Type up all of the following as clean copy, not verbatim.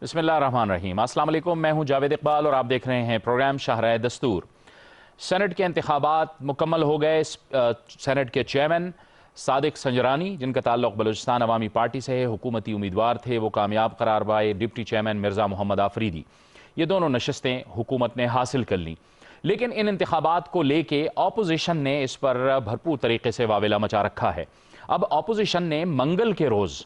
बिस्मिल्लाहिर्रहमानिर्रहीम। अस्सलाम वालेकुम, मैं हूं जावेद इकबाल और आप देख रहे हैं प्रोग्राम शाहराह दस्तूर। सेनेट के इंतखाबात मुकम्मल हो गए। सेनेट के चेयरमैन सादिक संजरानी, जिनका ताल्लुक बलूचिस्तान अवामी पार्टी से है, हुकूमती उम्मीदवार थे, वो कामयाब करार पाए। डिप्टी चेयरमैन मिर्ज़ा मोहम्मद आफरीदी, ये दोनों नशस्तें हुकूमत ने हासिल कर लीं। लेकिन इन इंतखाबात को लेके अपोजिशन ने इस पर भरपूर तरीके से वावेला मचा रखा है। अब अपोजिशन ने मंगल के रोज़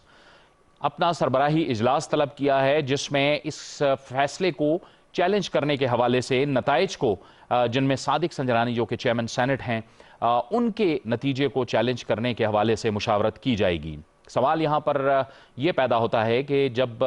अपना सरबराही इजलास तलब किया है, जिसमें इस फैसले को चैलेंज करने के हवाले से नताइज को, जिनमें सादिक संजरानी जो कि चेयरमैन सेनेट हैं, उनके नतीजे को चैलेंज करने के हवाले से मुशावरत की जाएगी। सवाल यहाँ पर यह पैदा होता है कि जब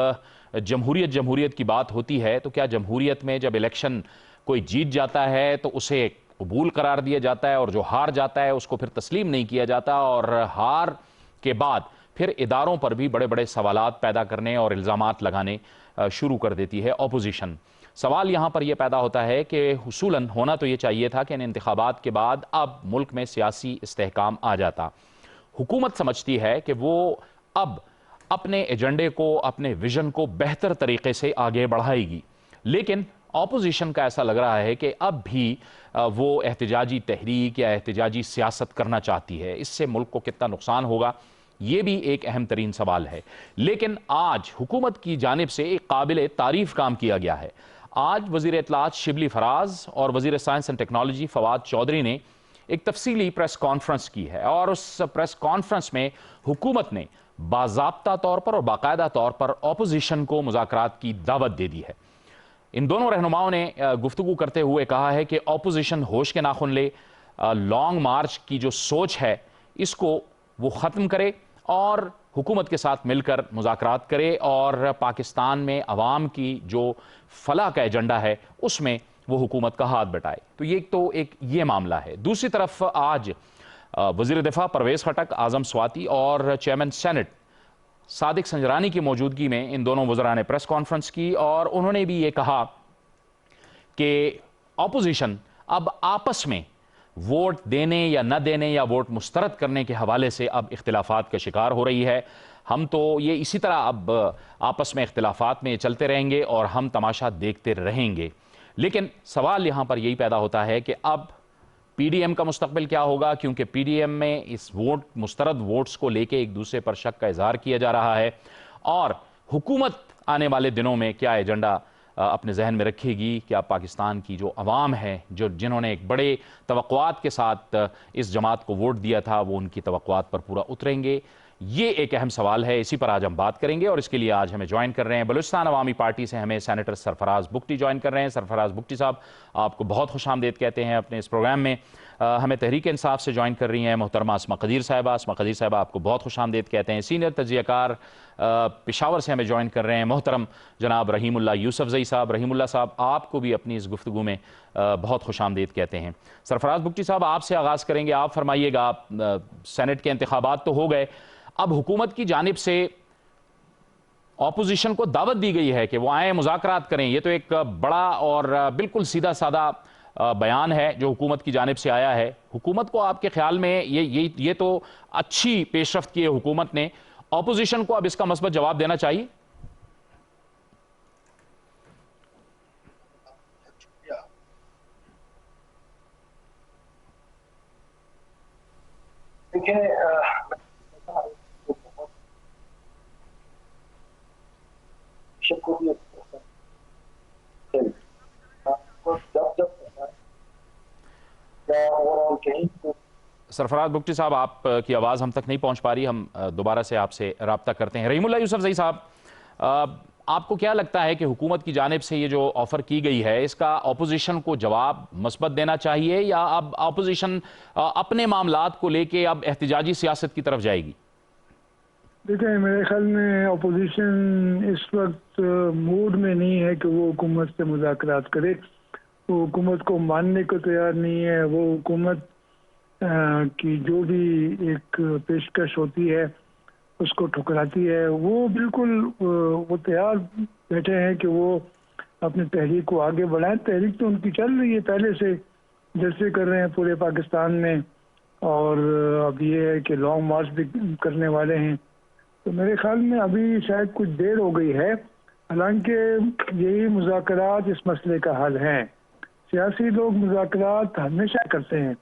जमहूरियत की बात होती है तो क्या जमहूरियत में जब इलेक्शन कोई जीत जाता है तो उसे कबूल करार दिया जाता है, और जो हार जाता है उसको फिर तस्लीम नहीं किया जाता, और हार के बाद फिर इदारों पर भी बड़े बड़े सवालात पैदा करने और इल्ज़ामात लगाने शुरू कर देती है अपोजिशन। सवाल यहाँ पर यह पैदा होता है कि हुसूलन होना तो ये चाहिए था कि इन इंतखाबात के बाद अब मुल्क में सियासी इस्तेहकाम आ जाता। हुकूमत समझती है कि वो अब अपने एजेंडे को, अपने विजन को बेहतर तरीके से आगे बढ़ाएगी, लेकिन अपोजिशन का ऐसा लग रहा है कि अब भी वो एहतजाजी तहरीक या एहतजाजी सियासत करना चाहती है। इससे मुल्क को कितना नुकसान होगा, ये भी एक अहम तरीन सवाल है। लेकिन आज हुकूमत की जानिब से एक काबिल तारीफ काम किया गया है। आज वज़ीर इत्तलाआत शिबली फराज और वज़ीर science and technology Fawad Chaudhry ने एक तफसीली प्रेस कॉन्फ्रेंस की है, और उस प्रेस कॉन्फ्रेंस में हुकूमत ने बाज़ाब्ता तौर पर और बाकायदा तौर पर अपोजिशन को मुज़ाकरात की दावत दे दी है। इन दोनों रहनुमाओं ने गुफ्तगू करते हुए कहा है कि अपोजिशन होश के नाखुन ले, लॉन्ग मार्च की जो सोच है इसको वो ख़त्म करे और हुकूमत के साथ मिलकर मुज़ाकरात करे, और पाकिस्तान में अवाम की जो फलाह का एजेंडा है उसमें वो हुकूमत का हाथ बटाए। तो ये मामला है। दूसरी तरफ आज वज़ीर दिफा परवेज़ खटक, आज़म स्वाति और चेयरमैन सेनेट सादिक संजरानी की मौजूदगी में इन दोनों वज़रा ने प्रेस कॉन्फ्रेंस की, और उन्होंने भी ये कहा कि अपोजिशन अब आपस में वोट देने या न देने या वोट मुस्तरद करने के हवाले से अब इख्तिलाफात का शिकार हो रही है। हम तो ये इसी तरह अब आपस में इख्तिलाफात में चलते रहेंगे और हम तमाशा देखते रहेंगे। लेकिन सवाल यहाँ पर यही पैदा होता है कि अब पीडीएम का मुस्तकबिल क्या होगा, क्योंकि पीडीएम में इस मुस्तरद वोट्स को लेके एक दूसरे पर शक का इजहार किया जा रहा है, और हुकूमत आने वाले दिनों में क्या एजेंडा अपने जहन में रखेगी। क्या पाकिस्तान की जो अवाम है, जिन्होंने एक बड़े तवक्कुआत के साथ इस जमात को वोट दिया था, वो उनकी तवक्कुआत पर पूरा उतरेंगे? ये एक अहम सवाल है। इसी पर आज हम बात करेंगे, और इसके लिए आज हमें ज्वाइन कर रहे हैं बलूचिस्तान अवामी पार्टी से हमें सेनेटर सरफराज बुगटी ज्वाइन कर रहे हैं। सरफराज बुगटी साहब, आपको बहुत खुशामदीद कहते हैं अपने इस प्रोग्राम में। हमें तहरीक इंसाफ से ज्वाइन कर रही हैं मोहतरमा अस्मा कदीर साहिबा। अस्मा कदीर साहिबा, आपको बहुत खुशामदीद कहते हैं। सीनियर तजियाकार पेशावर से हमें ज्वाइन कर रहे हैं मोहतरम जनाब रहीमुल्लाह यूसुफजई साहब। रहीमुल्लाह साहब, आपको भी अपनी इस गुफ्तगू में बहुत खुशामदीद कहते हैं। सरफराज बुगटी साहब, आपसे आगाज़ करेंगे। आप फरमाइएगा, सेनेट के इंतखाबात तो हो गए, अब हुकूमत की जानिब से अपोजिशन को दावत दी गई है कि वो आए, मुज़ाकरात करें। ये तो एक बड़ा और बिल्कुल सीधा सादा बयान है जो हुकूमत की जानिब से आया है। हुकूमत को आपके ख्याल में ये तो अच्छी पेशरफ्त की है हुकूमत ने, अपोजिशन को अब इसका मस्बत जवाब देना चाहिए? सरफराज बुगटी साहब, आपकी आवाज़ हम तक नहीं पहुंच पा रही, हम दोबारा से आपसे राब्ता करते हैं। रहीमुल्लाह यूसुफजई साहब, आपको क्या लगता है कि हुकूमत की जानिब से ये जो ऑफ़र की गई है, इसका अपोजिशन को जवाब मस्बत देना चाहिए, या अब अपोजिशन अपने मामलात को लेके अब एहतजाजी सियासत की तरफ जाएगी? देखिए, मेरे ख्याल में अपोजिशन इस वक्त मूड में नहीं है कि वो हुकूमत से मुज़ाकरात करे। वो हुकूमत को मानने को तैयार नहीं है। वो हुकूमत की जो भी एक पेशकश होती है उसको ठुकराती है। वो बिल्कुल वो तैयार बैठे हैं कि वो अपनी तहरीक को आगे बढ़ाएं। तहरीक तो उनकी चल रही है पहले से, जैसे कर रहे हैं पूरे पाकिस्तान में, और अब ये है कि लॉन्ग मार्च भी करने वाले हैं। तो मेरे ख्याल में अभी शायद कुछ देर हो गई है। हालांकि यही मुज़ाकरात इस मसले का हल हैं। सियासी लोग मुज़ाकरात हमेशा करते हैं।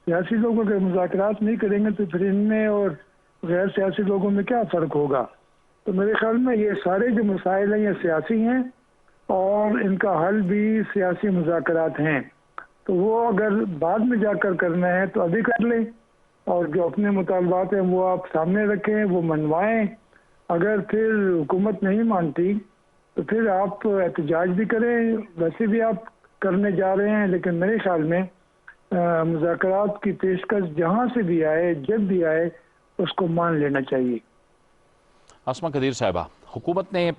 सियासी लोग अगर मुज़ाकरात नहीं करेंगे तो फिर इनमें और गैर सियासी लोगों में क्या फ़र्क होगा। तो मेरे ख्याल में ये सारे जो मसाइल हैं ये सियासी हैं और इनका हल भी सियासी मुज़ाकरात हैं। तो वो अगर बाद में जाकर करना है तो अभी कर लें, और जो अपने मुतालबात हैं वो आप सामने रखें, वो मनवाएं। अगर फिर हुकूमत नहीं मानती तो फिर आप एहतजाज भी करें, वैसे भी आप करने जा रहे हैं। लेकिन मेरे ख्याल में मुज़ाकरात की पेशकश जहाँ से भी आए, जब भी आए, उसको मान लेना चाहिए। आसमा कदीर साहिबा, हुकूमत ने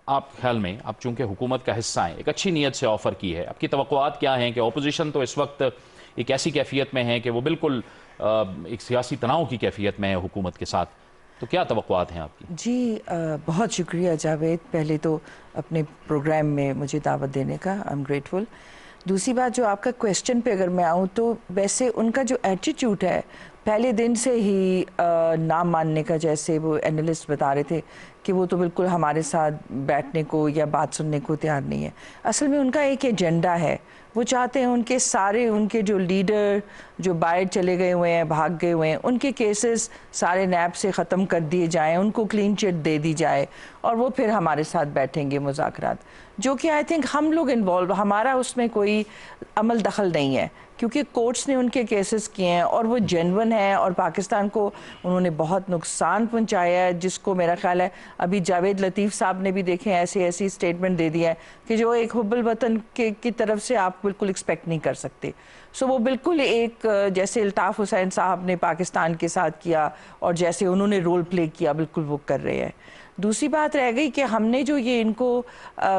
आप ख्याल में, आप चूंकि हुकूमत का हिस्सा हैं, एक अच्छी नीयत से ऑफ़र की है, आपकी तवक्कुआत क्या हैं कि अपोजिशन तो इस वक्त एक ऐसी कैफियत में है कि वो बिल्कुल एक सियासी तनाव की कैफियत में है हुकूमत के साथ, तो क्या तवक्कुआत हैं आपकी? जी बहुत शुक्रिया जावेद, पहले तो अपने प्रोग्राम में मुझे दावत देने का, आई एम ग्रेटफुल। दूसरी बात, जो आपका क्वेश्चन पे अगर मैं आऊँ तो वैसे उनका जो एटीट्यूड है पहले दिन से ही ना मानने का, जैसे वो एनालिस्ट बता रहे थे कि वो तो बिल्कुल हमारे साथ बैठने को या बात सुनने को तैयार नहीं है। असल में उनका एक एजेंडा है, वो चाहते हैं उनके सारे, उनके जो लीडर जो बाहर चले गए हुए हैं, भाग गए हुए हैं, उनके केसेस सारे नैब से ख़त्म कर दिए जाएं, उनको क्लीन चिट दे दी जाए और वो फिर हमारे साथ बैठेंगे मुज़ाकरात, जो कि आई थिंक हम लोग इन्वॉल्व, हमारा उसमें कोई अमल दखल नहीं है क्योंकि कोर्ट्स ने उनके केसेस किए हैं और वो जेन्युइन है और पाकिस्तान को उन्होंने बहुत नुकसान पहुंचाया है, जिसको मेरा ख्याल है अभी जावेद लतीफ़ साहब ने भी देखे ऐसी स्टेटमेंट दे दिया है कि जो एक हुब्बुल वतन की तरफ से आप बिल्कुल एक्सपेक्ट नहीं कर सकते। सो वो बिल्कुल एक जैसे अल्ताफ़ हुसैन साहब ने पाकिस्तान के साथ किया और जैसे उन्होंने रोल प्ले किया, बिल्कुल वो कर रहे हैं। दूसरी बात रह गई कि हमने जो ये इनको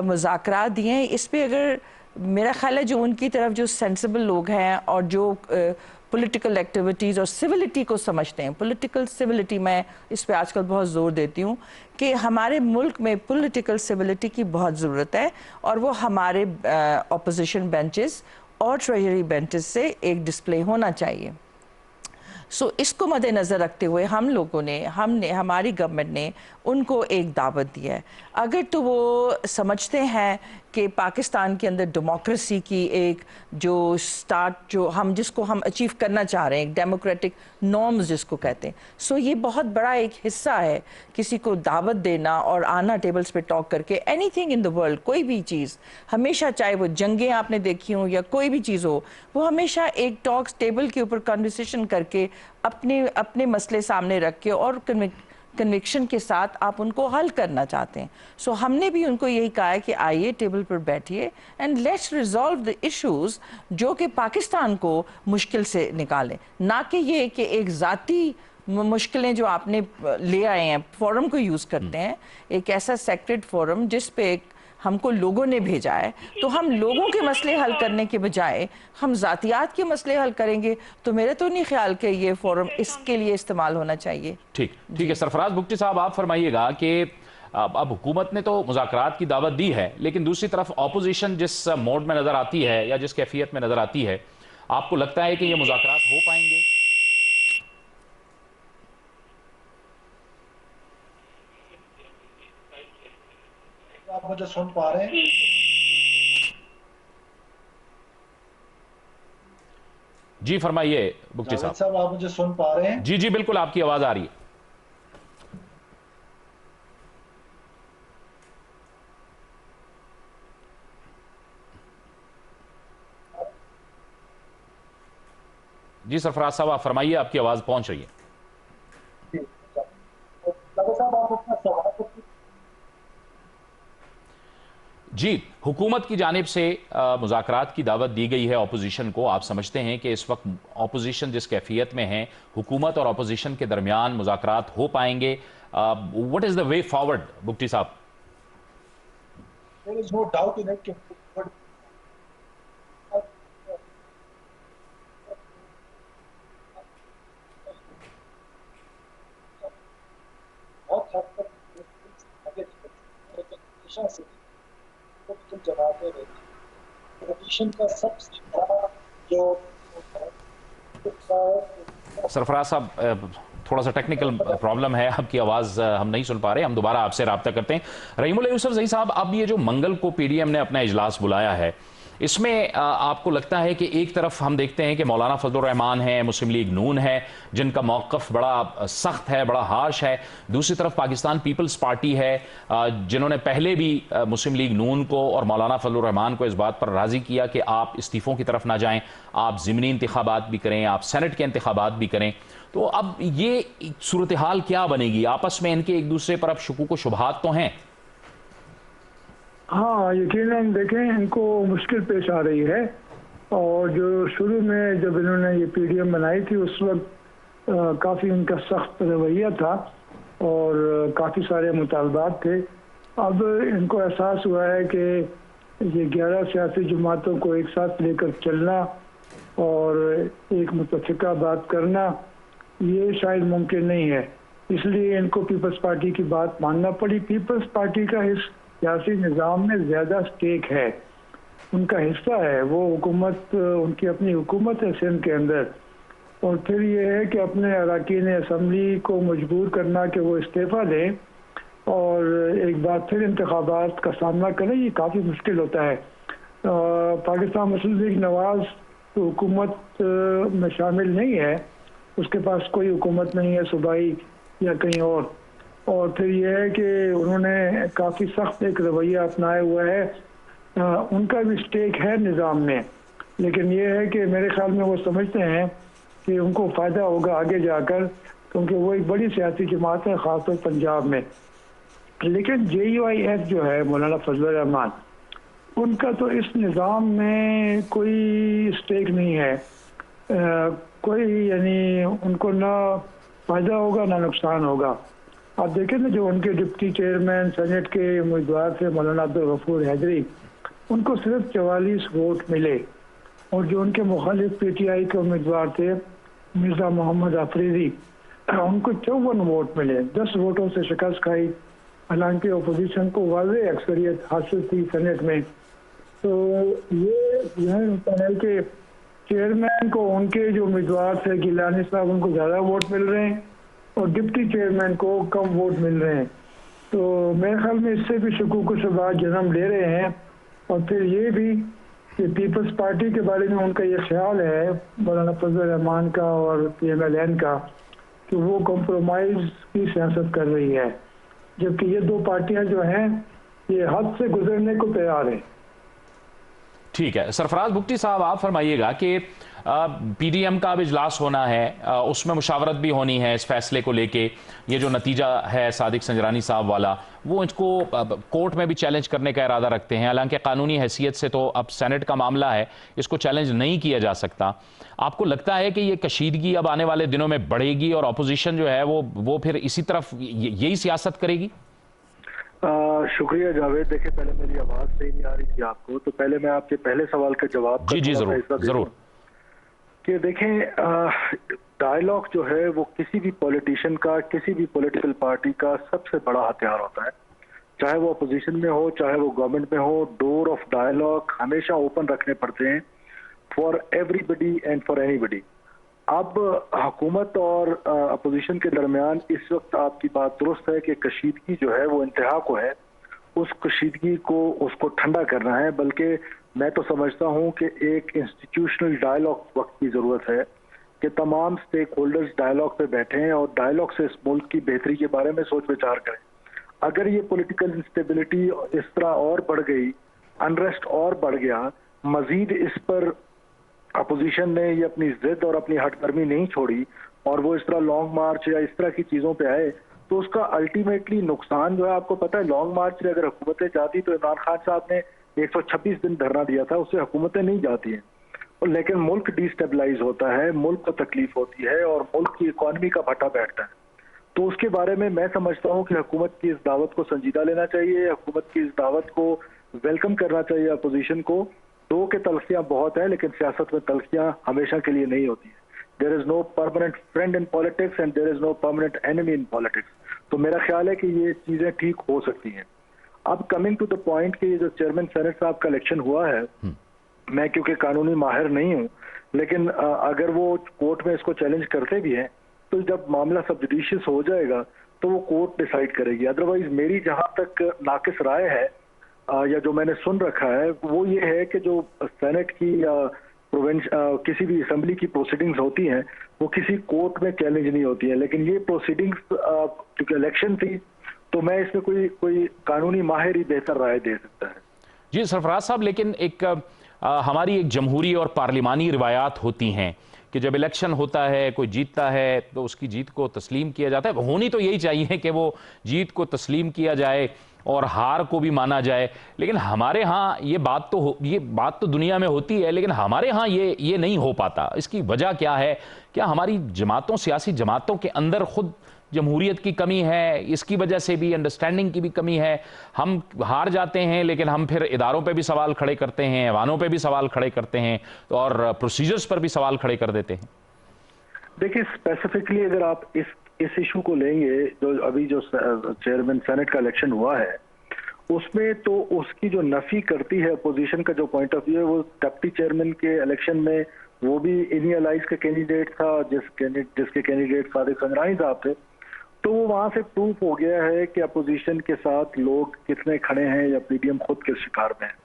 मुज़ाकरात दिए हैं, इस पर अगर मेरा ख्याल है जो उनकी तरफ जो सेंसिबल लोग हैं और जो पॉलिटिकल एक्टिविटीज़ और सिविलिटी को समझते हैं, पॉलिटिकल सिविलिटी, मैं इस पे आजकल बहुत ज़ोर देती हूँ कि हमारे मुल्क में पॉलिटिकल सिविलिटी की बहुत ज़रूरत है और वो हमारे ऑपोजिशन बेंचेस और ट्रेजरी बेंचेस से एक डिस्प्ले होना चाहिए। सो इसको मद्देनज़र रखते हुए हम लोगों ने, हमारी गवर्नमेंट ने उनको एक दावत दिया है। अगर तो वो समझते हैं कि पाकिस्तान के अंदर डेमोक्रेसी की एक जो स्टार्ट, जो हम जिसको हम अचीव करना चाह रहे हैं, एक डेमोक्रेटिक नॉर्म्स जिसको कहते हैं, सो ये बहुत बड़ा एक हिस्सा है किसी को दावत देना और आना टेबल्स पे टॉक करके एनीथिंग इन द वर्ल्ड, कोई भी चीज़ हमेशा, चाहे वो जंगें आपने देखी हों या कोई भी चीज़ हो, वो हमेशा एक टॉक टेबल के ऊपर कन्वर्सेशन करके अपने मसले सामने रख के और कन्विक्शन के साथ आप उनको हल करना चाहते हैं। सो हमने भी उनको यही कहा है कि आइए टेबल पर बैठिए and let's resolve the issues जो कि पाकिस्तान को मुश्किल से निकालें, ना कि ये कि एक ज़ाती मुश्किलें जो आपने ले आए हैं, फोरम को यूज़ करते हैं, एक ऐसा सेक्रेट फोरम जिस पे हमको लोगों ने भेजा है, तो हम लोगों के मसले हल करने के बजाय हम ज़ातियात के मसले हल करेंगे, तो मेरे तो नहीं ख्याल कि ये फोरम इसके लिए इस्तेमाल होना चाहिए। ठीक है। सरफराज भुगटी साहब, आप फरमाइएगा कि अब हुकूमत ने तो मुज़ाकरात की दावत दी है, लेकिन दूसरी तरफ अपोजिशन जिस मोड में नज़र आती है या जिस कैफियत में नज़र आती है, आपको लगता है कि ये मुज़ाकरात हो पाएंगे? आप मुझे सुन पा रहे हैं? जी फरमाइए भुगटी साहब। आप मुझे सुन पा रहे हैं? जी बिल्कुल, आपकी आवाज आ रही है। जी सरफराज साहब, आप फरमाइए, आपकी आवाज पहुंच रही है। जी, हुकूमत की जानिब से मुज़ाकरात की दावत दी गई है अपोजिशन को। आप समझते हैं कि इस वक्त अपोजिशन जिस कैफियत में है, हुकूमत और अपोजिशन के दरमियान मुज़ाकरात हो पाएंगे? What is the way forward Bugti साहब? There is no doubt in it कि बहुत हद तक जवाब पटिशन का सबसे बड़ा जो सरफराज साहब, थोड़ा सा टेक्निकल प्रॉब्लम है, आपकी आवाज़ हम नहीं सुन पा रहे, हम दोबारा आपसे रब्ता करते हैं। रहीमुल्लाह यूसुफजई साहब, अब ये जो मंगल को पीडीएम ने अपना इजलास बुलाया है, इसमें आपको लगता है कि एक तरफ हम देखते हैं कि मौलाना फजलुर रहमान है, मुस्लिम लीग नून है, जिनका मौक़िफ़ बड़ा सख्त है, बड़ा हार्श है, दूसरी तरफ पाकिस्तान पीपल्स पार्टी है, जिन्होंने पहले भी मुस्लिम लीग नून को और मौलाना फजलुर रहमान को इस बात पर राज़ी किया कि आप इस्तीफ़ों की तरफ ना जाएं, आप ज़िमनी इंतखाबात भी करें, आप सेनेट के इंतखाबात भी करें। तो अब ये सूरत हाल क्या बनेगी? आपस में इनके एक दूसरे पर अब शुकूक व शुबहात तो हैं। हाँ, यकीनन देखें, इनको मुश्किल पेश आ रही है। और जो शुरू में जब इन्होंने ये पीडीएम बनाई थी उस वक्त काफ़ी इनका सख्त रवैया था और काफ़ी सारे मुतालबात थे। अब इनको एहसास हुआ है कि ये 11 सियासी जमातों को एक साथ लेकर चलना और एक मुतफ़िका बात करना ये शायद मुमकिन नहीं है, इसलिए इनको पीपल्स पार्टी की बात मानना पड़ी। पीपल्स पार्टी का इस सियासी निज़ाम में ज़्यादा स्टेक है, उनका हिस्सा है, वो हुकूमत, उनकी अपनी हुकूमत है सिंध के अंदर। और फिर ये है कि अपने अरकान असम्बली को मजबूर करना कि वो इस्तीफ़ा दें और एक बार फिर इंतखाबात का सामना करें, ये काफ़ी मुश्किल होता है। पाकिस्तान मुस्लिम लीग नवाज तो हुकूमत में शामिल नहीं है, उसके पास कोई हुकूमत नहीं है सूबाई या कहीं और फिर यह है कि उन्होंने काफ़ी सख्त एक रवैया अपनाया हुआ है। उनका भी स्टेक है निज़ाम में, लेकिन यह है कि मेरे ख्याल में वो समझते हैं कि उनको फ़ायदा होगा आगे जाकर, क्योंकि वो एक बड़ी सियासी जमात है ख़ासतौर पंजाब में। लेकिन JUIF जो है मौलाना फजलुर रहमान, उनका तो इस निज़ाम में कोई स्टेक नहीं है, कोई यानी उनको ना फ़ायदा होगा ना नुकसान होगा। आप देखें ना, जो उनके डिप्टी चेयरमैन सेनेट के उम्मीदवार थे मौलाना अब्दुल गफूर हैदरी, उनको सिर्फ 44 वोट मिले, और जो उनके मुखालिफ PTI के उम्मीदवार थे मिर्ज़ा मोहम्मद अफरीदी, उनको 54 वोट मिले, 10 वोटों से शिकस्त खाई। हालांकि अपोजिशन को वाज़ेह अक्सरियत हासिल थी सेनेट में। तो ये यह होता है कि चेयरमैन को उनके जो उम्मीदवार थे गिलानी साहब, उनको ज़्यादा वोट मिल रहे हैं और डिप्टी चेयरमैन को कम वोट मिल रहे हैं। तो मेरे ख्याल में इससे भी शकूक व शुबहात जन्म ले रहे हैं। और फिर ये भी कि पीपल्स पार्टी के बारे में उनका ये ख्याल है मौलाना फजलुर रहमान का और PMLN का कि वो कॉम्प्रोमाइज़ की सियासत कर रही है, जबकि ये दो पार्टियां जो हैं ये हद से गुजरने को तैयार हैं। ठीक है, सरफराज भुट्टी साहब, आप फरमाइएगा कि PDM का अब इजलास होना है, उसमें मुशावरत भी होनी है इस फैसले को लेके। ये जो नतीजा है सादिक संजरानी साहब वाला, वो इसको कोर्ट में भी चैलेंज करने का इरादा रखते हैं। हालांकि कानूनी हैसियत से तो अब सेनेट का मामला है, इसको चैलेंज नहीं किया जा सकता। आपको लगता है कि ये कशीदगी अब आने वाले दिनों में बढ़ेगी और अपोजिशन जो है वो फिर इसी तरफ यही सियासत करेगी? शुक्रिया जावेद। देखिए, पहले मेरी आवाज सही नहीं आ रही थी आपको, तो पहले मैं आपके पहले सवाल का जवाब जी जरूर कि देखें, डायलॉग जो है वो किसी भी पॉलिटिशियन का, किसी भी पॉलिटिकल पार्टी का सबसे बड़ा हथियार होता है, चाहे वो अपोजिशन में हो चाहे वो गवर्नमेंट में हो। डोर ऑफ डायलॉग हमेशा ओपन रखने पड़ते हैं for everybody and for anybody. अब हुकूमत और अपोजिशन के दरमियान इस वक्त आपकी बात दुरुस्त है कि कशीदगी जो है वो इंतहा को है, उस कशीदगी को उसको ठंडा करना है। बल्कि मैं तो समझता हूं कि एक इंस्टीट्यूशनल डायलॉग वक्त की ज़रूरत है कि तमाम स्टेक होल्डर्स डायलॉग पे बैठे हैं और डायलॉग से इस मुल्क की बेहतरी के बारे में सोच विचार करें। अगर ये पॉलिटिकल इंस्टेबिलिटी इस तरह और बढ़ गई, अनरेस्ट और बढ़ गया, मजीद इस पर अपोजिशन ने ये अपनी जिद और अपनी हटगर्मी नहीं छोड़ी और वो इस तरह लॉन्ग मार्च या इस तरह की चीज़ों पे आए, तो उसका अल्टीमेटली नुकसान जो है, आपको पता है, लॉन्ग मार्च से अगर हुकूमतें जाती तो इमरान खान साहब ने 126 दिन धरना दिया था, उससे हुकूमतें नहीं जाती हैं। और लेकिन मुल्क डिस्टेबलाइज होता है, मुल्क को तकलीफ होती है और मुल्क की इकॉनमी का भट्टा बैठता है। तो उसके बारे में मैं समझता हूँ कि हुकूमत की इस दावत को संजीदा लेना चाहिए, हुकूमत की इस दावत को वेलकम करना चाहिए अपोजिशन को। दो के तलखियाँ बहुत है, लेकिन सियासत में तलखियाँ हमेशा के लिए नहीं होती है। There is no permanent friend in politics and there is no permanent enemy in politics. तो मेरा ख्याल है कि ये चीजें ठीक हो सकती हैं। अब कमिंग टू द पॉइंट कि जो चेयरमैन सेनेट साहब का इलेक्शन हुआ है, मैं क्योंकि कानूनी माहिर नहीं हूँ, लेकिन अगर वो कोर्ट में इसको चैलेंज करते भी हैं تو جب معاملہ سب جوڈیشیس ہو جائے گا تو وہ کورٹ ڈیسائیڈ کرے گی. ادروائز میری جہاں تک ناقص رائے ہے یا جو میں نے سن رکھا ہے وہ یہ ہے کہ جو سینٹ کی یا کسی بھی اسمبلی کی پروسیڈنگز ہوتی ہیں وہ کسی کورٹ میں چیلنج نہیں ہوتی ہیں. لیکن یہ پروسیڈنگز کیونکہ الیکشن تھی تو میں اس میں کوئی قانونی ماہر ہی بہتر رائے دے سکتا ہے. جی سرفراز صاحب، لیکن ایک ہماری ایک جمہوری اور پارلیمانی روایات ہوتی ہیں کہ جب الیکشن ہوتا ہے کوئی جیتتا ہے تو اس کی جیت کو تسلیم کیا جاتا ہے. ہونی تو یہی چاہیے کہ وہ جیت کو تسلیم کیا جائے اور ہار کو بھی مانا جائے، لیکن ہمارے ہاں یہ بات تو دنیا میں ہوتی ہے، لیکن ہمارے ہاں یہ نہیں ہو پاتا. اس کی وجہ کیا ہے؟ کیا ہماری سیاسی جماعتوں کے اندر خود جمہوریت کی کمی ہے؟ اس کی وجہ سے بھی انڈرسٹینڈنگ کی بھی کمی ہے. ہم ہار جاتے ہیں لیکن ہم پھر اداروں پہ بھی سوال کھڑے کرتے ہیں، ایوانوں پہ بھی سوال کھڑے کرتے ہیں اور پروسیجرز پر بھی سوال کھڑے کر دیتے ہیں. دیکھیں اسپیسیفکلی اگر آپ اس ایشو کو لیں گے، جو چیئرمین سینٹ کا الیکشن ہوا ہے اس میں تو اس کی جو نفی کرتی ہے اپوزیشن کا جو پوائنٹ آف ویو ہے وہ ڈپٹی چیئرمین کے الیکشن میں وہ بھی انہی الائز کا کینڈیڈیٹ تھا جس کے کینڈیڈیٹ صادق سنجرانی صاحب تھے. تو وہ وہاں سے پروف ہو گیا ہے کہ اپوزیشن کے ساتھ لوگ کتنے کھڑے ہیں یا پی ڈی ایم خود کے شکار میں ہیں.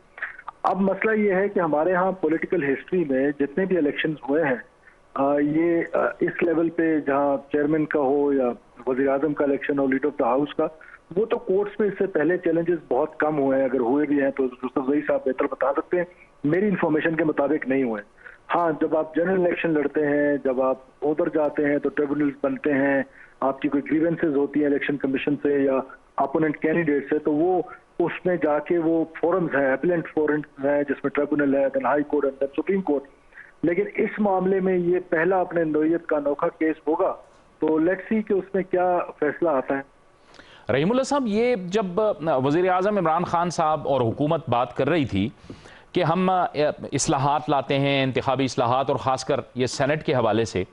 اب مسئلہ یہ ہے کہ ہمارے ہاں پولیٹیکل ہسٹری میں جتنے بھی الیکشنز ہوئے ہیں یہ اس لیول پہ جہاں چیئرمین کا ہو یا وزیر اعظم کا election who, leader of the house کا، وہ تو کورٹس میں اس سے پہلے چیلنجز بہت کم ہوئے ہیں. اگر ہوئے بھی ہیں تو یوسف زئی صاحب بہتر بتا سکتے ہیں، میری انفارمیشن کے مطابق نہیں ہوئے. ہاں جب آپ جنرل الیکشن لڑتے ہیں، جب آپ ادھر جاتے ہیں تو ٹریبونلز بنتے ہیں، آپ کی کوئی گریونسز ہوتی ہیں الیکشن کمیشن سے یا اپوننٹ کینڈیڈیٹ سے، تو وہ اس میں جا کے وہ فورمز ہیں، اپیلنٹ فورمز ہیں جس میں ٹریبونل ہے، then high court and then supreme court. لیکن اس معاملے میں یہ پہلا اپنے نوعیت کا انوکھا کیس ہوگا، تو لیٹس سی کہ اس میں کیا فیصلہ آتا ہے. رحیم اللہ صاحب، یہ جب وزیر اعظم عمران خان صاحب اور حکومت بات کر رہی تھی کہ ہم اصلاحات لاتے ہیں، انتخابی اصلاحات، اور خاص کر یہ سینٹ کے حوالے سے،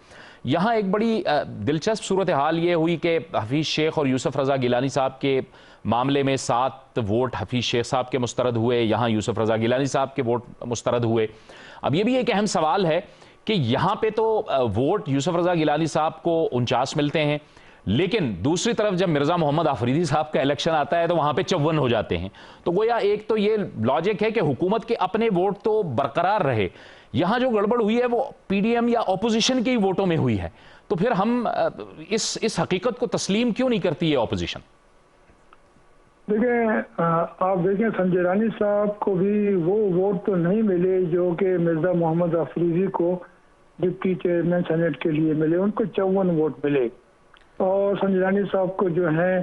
یہاں ایک بڑی دلچسپ صورتحال یہ ہوئی کہ حفیظ شیخ اور یوسف رضا گیلانی صاحب کے معاملے میں 7 ووٹ حفیظ شیخ صاحب کے مسترد ہوئے، یہاں یوسف رضا گیلانی صاحب کے ووٹ مسترد ہوئے. اب یہ بھی ایک اہم سوال ہے کہ یہاں پہ تو ووٹ یوسف رضا گیلانی صاحب کو 49 ملتے ہیں، لیکن دوسری طرف جب مرزا محمد آفریدی صاحب کا الیکشن آتا ہے تو وہاں پہ 54 ہو جاتے ہیں. تو گویا ایک تو یہ لاجک ہے کہ حکومت کے اپنے ووٹ تو برقرار رہے، یہاں جو گڑبڑ ہوئی ہے وہ پی ڈی ایم یا اپوزیشن کے ہی ووٹوں میں ہوئی ہے. تو پھر ہم اس حقیقت کو تسلیم کیوں نہیں کرتی ہے اپوزیشن؟ دیکھیں آپ دیکھیں سنجرانی صاحب کو بھی وہ ووٹ تو نہیں ملے جو کہ مرزا محمد آفریدی کو ڈپٹی چیئرمین سینٹ کے لیے ملے. ان کو 54 ووٹ ملے اور سنجرانی صاحب کو جو ہیں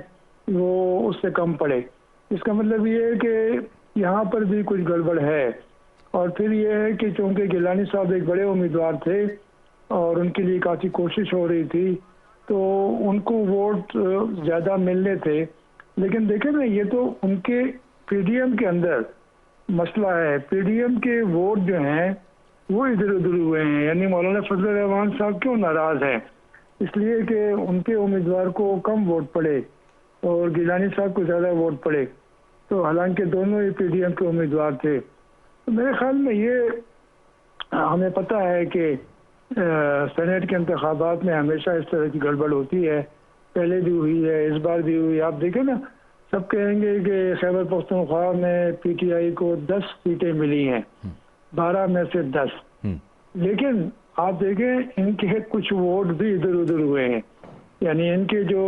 وہ اس سے کم پڑے. اس کا مطلب یہ ہے کہ یہاں پر بھی کچھ گڑبڑ ہے. اور پھر یہ ہے کہ چونکہ گیلانی صاحب ایک بڑے امیدوار تھے اور ان کے لیے کافی کوشش ہو رہی تھی تو ان کو ووٹ زیادہ ملنے تھے. لیکن دیکھیں نا، یہ تو ان کے پی ڈی ایم کے اندر مسئلہ ہے. پی ڈی ایم کے ووٹ جو ہیں وہ ادھر ادھر ہوئے ہیں. یعنی مولانا فضل الرحمان صاحب کیوں ناراض ہیں؟ اس لیے کہ ان کے امیدوار کو کم ووٹ پڑے اور گیلانی صاحب کو زیادہ ووٹ پڑے. تو حالانکہ دونوں ہی پی ڈی ایم کے امیدوار تھے. تو میرے خیال میں یہ ہمیں پتہ ہے کہ سینٹ کے انتخابات میں ہمیشہ اس طرح کی گڑبڑ ہوتی ہے. پہلے بھی ہوئی ہے، اس بار بھی ہوئی. آپ دیکھیں نا، سب کہیں گے کہ خیبر پختونخوا میں پی ٹی آئی کو 10 سیٹیں ملی ہیں، 12 میں سے 10. لیکن آپ دیکھیں ان کے کچھ ووٹ بھی ادھر ادھر ہوئے ہیں. یعنی ان کے جو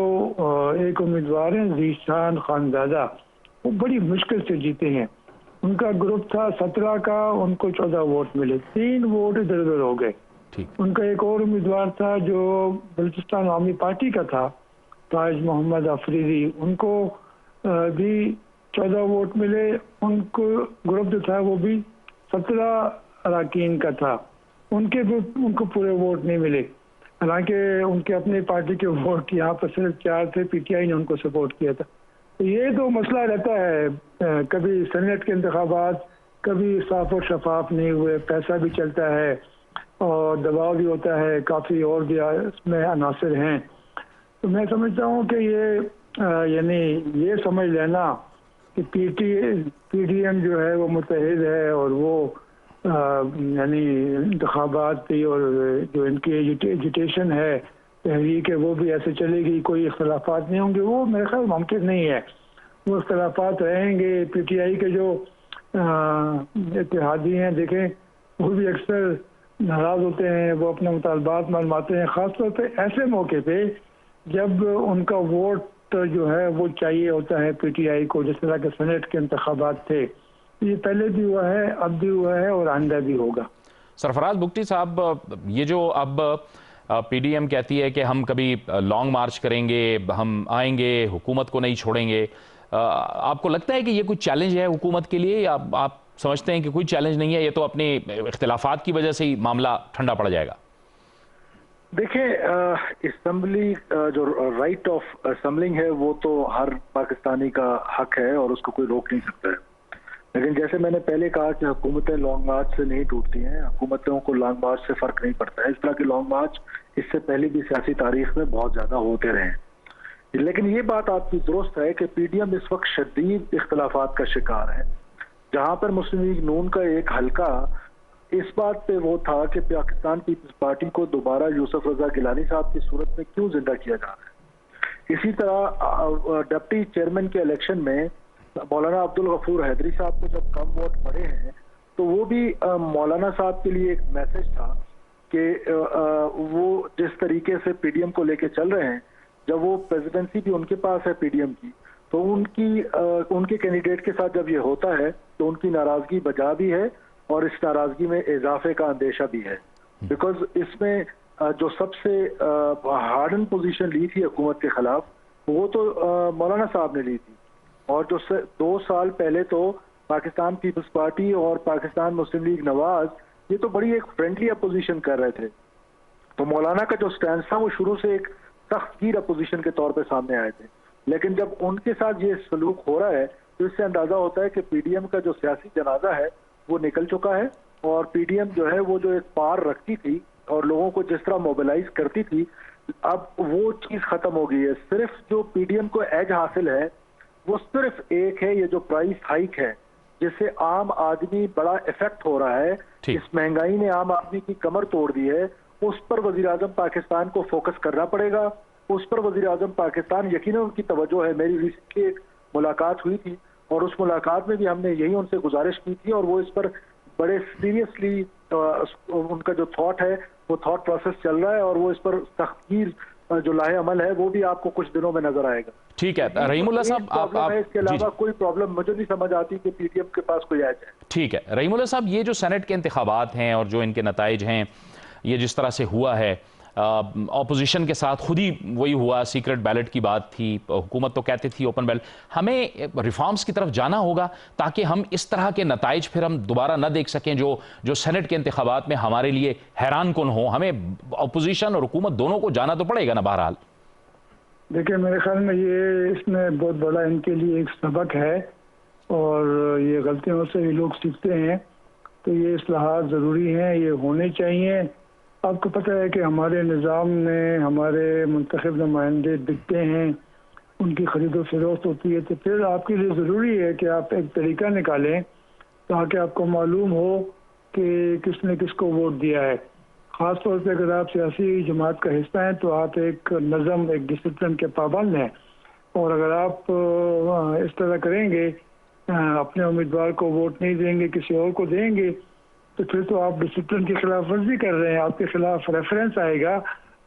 ایک امیدوار ہیں ذیشان خانزادہ، وہ بڑی مشکل سے جیتے ہیں. ان کا گروپ تھا 17 کا، ان کو 14 ووٹ ملے، 3 ووٹ ادھر ادھر ہو گئے. ان کا ایک اور امیدوار تھا جو بلوچستان عوامی پارٹی کا تھا، تاج محمد آفریدی، ان کو بھی 14 ووٹ ملے. ان کو گروپ جو تھا وہ بھی 17 اراکین کا تھا، ان کو پورے ووٹ نہیں ملے. حالانکہ ان کے اپنی پارٹی کے ووٹ یہاں پر صرف 4 تھے، پی ٹی آئی نے ان کو سپورٹ کیا تھا. یہ تو مسئلہ رہتا ہے. کبھی سینٹ کے انتخابات کبھی صاف اور شفاف نہیں ہوئے، پیسہ بھی چلتا ہے اور دباؤ بھی ہوتا ہے، کافی اور بھی اس میں عناصر ہیں. تو میں سمجھتا ہوں کہ یعنی یہ سمجھ لینا کہ پی ڈی ایم جو ہے وہ متحد ہے اور وہ یعنی انتخابات کی اور جو ان کی ایجوٹیشن ہے تحریک ہے وہ بھی ایسے چلے گی, کوئی اختلافات نہیں ہوں گے, وہ میرے خیال ممکن نہیں ہے. وہ اختلافات رہیں گے. پی ٹی آئی کے جو اتحادی ہیں دیکھیں وہ بھی اکثر ناراض ہوتے ہیں, وہ اپنے مطالبات منواتے ہیں, خاص طور پہ ایسے موقع پہ جب ان کا ووٹ جو ہے وہ چاہیے ہوتا ہے پی ٹی آئی کو, جس طرح کے سینٹ کے انتخابات تھے. یہ پہلے بھی ہوا ہے, اب بھی ہوا ہے اور آئندہ بھی ہوگا. سرفراز بگٹی صاحب, یہ جو اب پی ڈی ایم کہتی ہے کہ ہم کبھی لانگ مارچ کریں گے, ہم آئیں گے, حکومت کو نہیں چھوڑیں گے, آپ کو لگتا ہے کہ یہ کوئی چیلنج ہے حکومت کے لیے, یا آپ سمجھتے ہیں کہ کوئی چیلنج نہیں ہے, یہ تو اپنے اختلافات کی وجہ سے ہی معاملہ ٹھنڈا پڑ جائے گا؟ دیکھیں, اسمبلی جو رائٹ آف اسمبلنگ ہے وہ تو ہر پاکستانی کا حق ہے اور اس کو کوئی روک نہیں سکتا ہے. لیکن جیسے میں نے پہلے کہا کہ حکومتیں لانگ مارچ سے نہیں ٹوٹتی ہیں, حکومتوں کو لانگ مارچ سے فرق نہیں پڑتا ہے. اس طرح کے لانگ مارچ اس سے پہلے بھی سیاسی تاریخ میں بہت زیادہ ہوتے رہے ہیں. لیکن یہ بات آپ کی درست ہے کہ پی ڈی ایم اس وقت شدید اختلافات کا شکار ہے, جہاں پر مسلم لیگ نون کا ایک حلقہ اس بات پہ وہ تھا کہ پاکستان پیپلز پارٹی کو دوبارہ یوسف رضا گیلانی صاحب کی صورت میں کیوں زندہ کیا جا رہا ہے. اسی طرح ڈپٹی چیئرمین کے الیکشن میں مولانا عبدالغفور حیدری صاحب کو جب کم ووٹ پڑے ہیں تو وہ بھی مولانا صاحب کے لیے ایک میسج تھا کہ وہ جس طریقے سے پی ڈی ایم کو لے کے چل رہے ہیں, جب وہ پریزیڈنسی بھی ان کے پاس ہے پی ڈی ایم کی, تو ان کے کینڈیڈیٹ کے ساتھ جب یہ ہوتا ہے تو ان کی ناراضگی بجا بھی ہے اور اس ناراضگی میں اضافے کا اندیشہ بھی ہے. بیکاز اس میں جو سب سے ہارڈن پوزیشن لی تھی حکومت کے خلاف وہ تو مولانا صاحب نے لی تھی, اور جو 2 سال پہلے تو پاکستان پیپلز پارٹی اور پاکستان مسلم لیگ نواز یہ تو بڑی ایک فرینڈلی اپوزیشن کر رہے تھے. تو مولانا کا جو سٹینڈ تھا وہ شروع سے ایک سخت گیر اپوزیشن کے طور پہ سامنے آئے تھے. لیکن جب ان کے ساتھ یہ سلوک ہو رہا ہے تو اس سے اندازہ ہوتا ہے کہ پی ڈی ایم کا جو سیاسی جنازہ ہے وہ نکل چکا ہے, اور پی ڈی ایم جو ہے وہ جو ایک پار رکھتی تھی اور لوگوں کو جس طرح موبلائز کرتی تھی, اب وہ چیز ختم ہو گئی ہے. صرف جو پی ڈی ایم کو ایج حاصل ہے وہ صرف ایک ہے, یہ جو پرائس ہائیک ہے جس سے عام آدمی بڑا افیکٹ ہو رہا ہے. اس مہنگائی نے عام آدمی کی کمر توڑ دی ہے, اس پر وزیر اعظم پاکستان کو فوکس کرنا پڑے گا. اس پر وزیر اعظم پاکستان یقیناً ان کی توجہ ہے. میری ریسنٹلی ایک ملاقات ہوئی تھی اور اس ملاقات میں بھی ہم نے یہی ان سے گزارش کی تھی, اور وہ اس پر بڑے سیریسلی ان کا جو تھاٹ ہے وہ تھاٹ پروسیس چل رہا ہے, اور وہ اس پر سختگیر جو لاہے عمل ہے وہ بھی آپ کو کچھ دنوں میں نظر آئے گا. ٹھیک ہے رحیم اللہ صاحب, آپ اس کے علاوہ کوئی پرابلم مجھے نہیں سمجھ آتی کہ پی ڈی ایم کے پاس کوئی ایج ہے. ٹھیک ہے رحیم اللہ صاحب, یہ جو سینٹ کے انتخابات ہیں اور جو ان کے نتائج ہیں, یہ جس طرح سے ہوا ہے, اپوزیشن کے ساتھ خود ہی وہی ہوا, سیکرٹ بیلٹ کی بات تھی, حکومت تو کہتی تھی اوپن بیلٹ. ہمیں ریفارمز کی طرف جانا ہوگا تاکہ ہم اس طرح کے نتائج پھر ہم دوبارہ نہ دیکھ سکیں جو سینٹ کے انتخابات میں ہمارے لیے حیران کن ہوں. ہمیں اپوزیشن اور حکومت دونوں کو جانا تو پڑے گا نا بہرحال. دیکھیں میرے خیال میں یہ اس میں بہت بڑا ان کے لیے ایک سبق ہے, اور یہ غلطیوں سے یہ لوگ سیکھتے ہیں. تو یہ اصلاحات ضروری ہیں, یہ ہونے چاہیے. آپ کو پتہ ہے کہ ہمارے نظام میں ہمارے منتخب نمائندے بکتے ہیں, ان کی خرید و فروخت ہوتی ہے, تو پھر آپ کے لیے ضروری ہے کہ آپ ایک طریقہ نکالیں تاکہ آپ کو معلوم ہو کہ کس نے کس کو ووٹ دیا ہے. خاص طور پہ اگر آپ سیاسی جماعت کا حصہ ہیں تو آپ ایک نظم, ایک ڈسپلن کے پابند ہیں, اور اگر آپ اس طرح کریں گے, اپنے امیدوار کو ووٹ نہیں دیں گے, کسی اور کو دیں گے, تو پھر تو آپ ڈسپلن کی خلاف ورزی کر رہے ہیں. آپ کے خلاف ریفرنس آئے گا,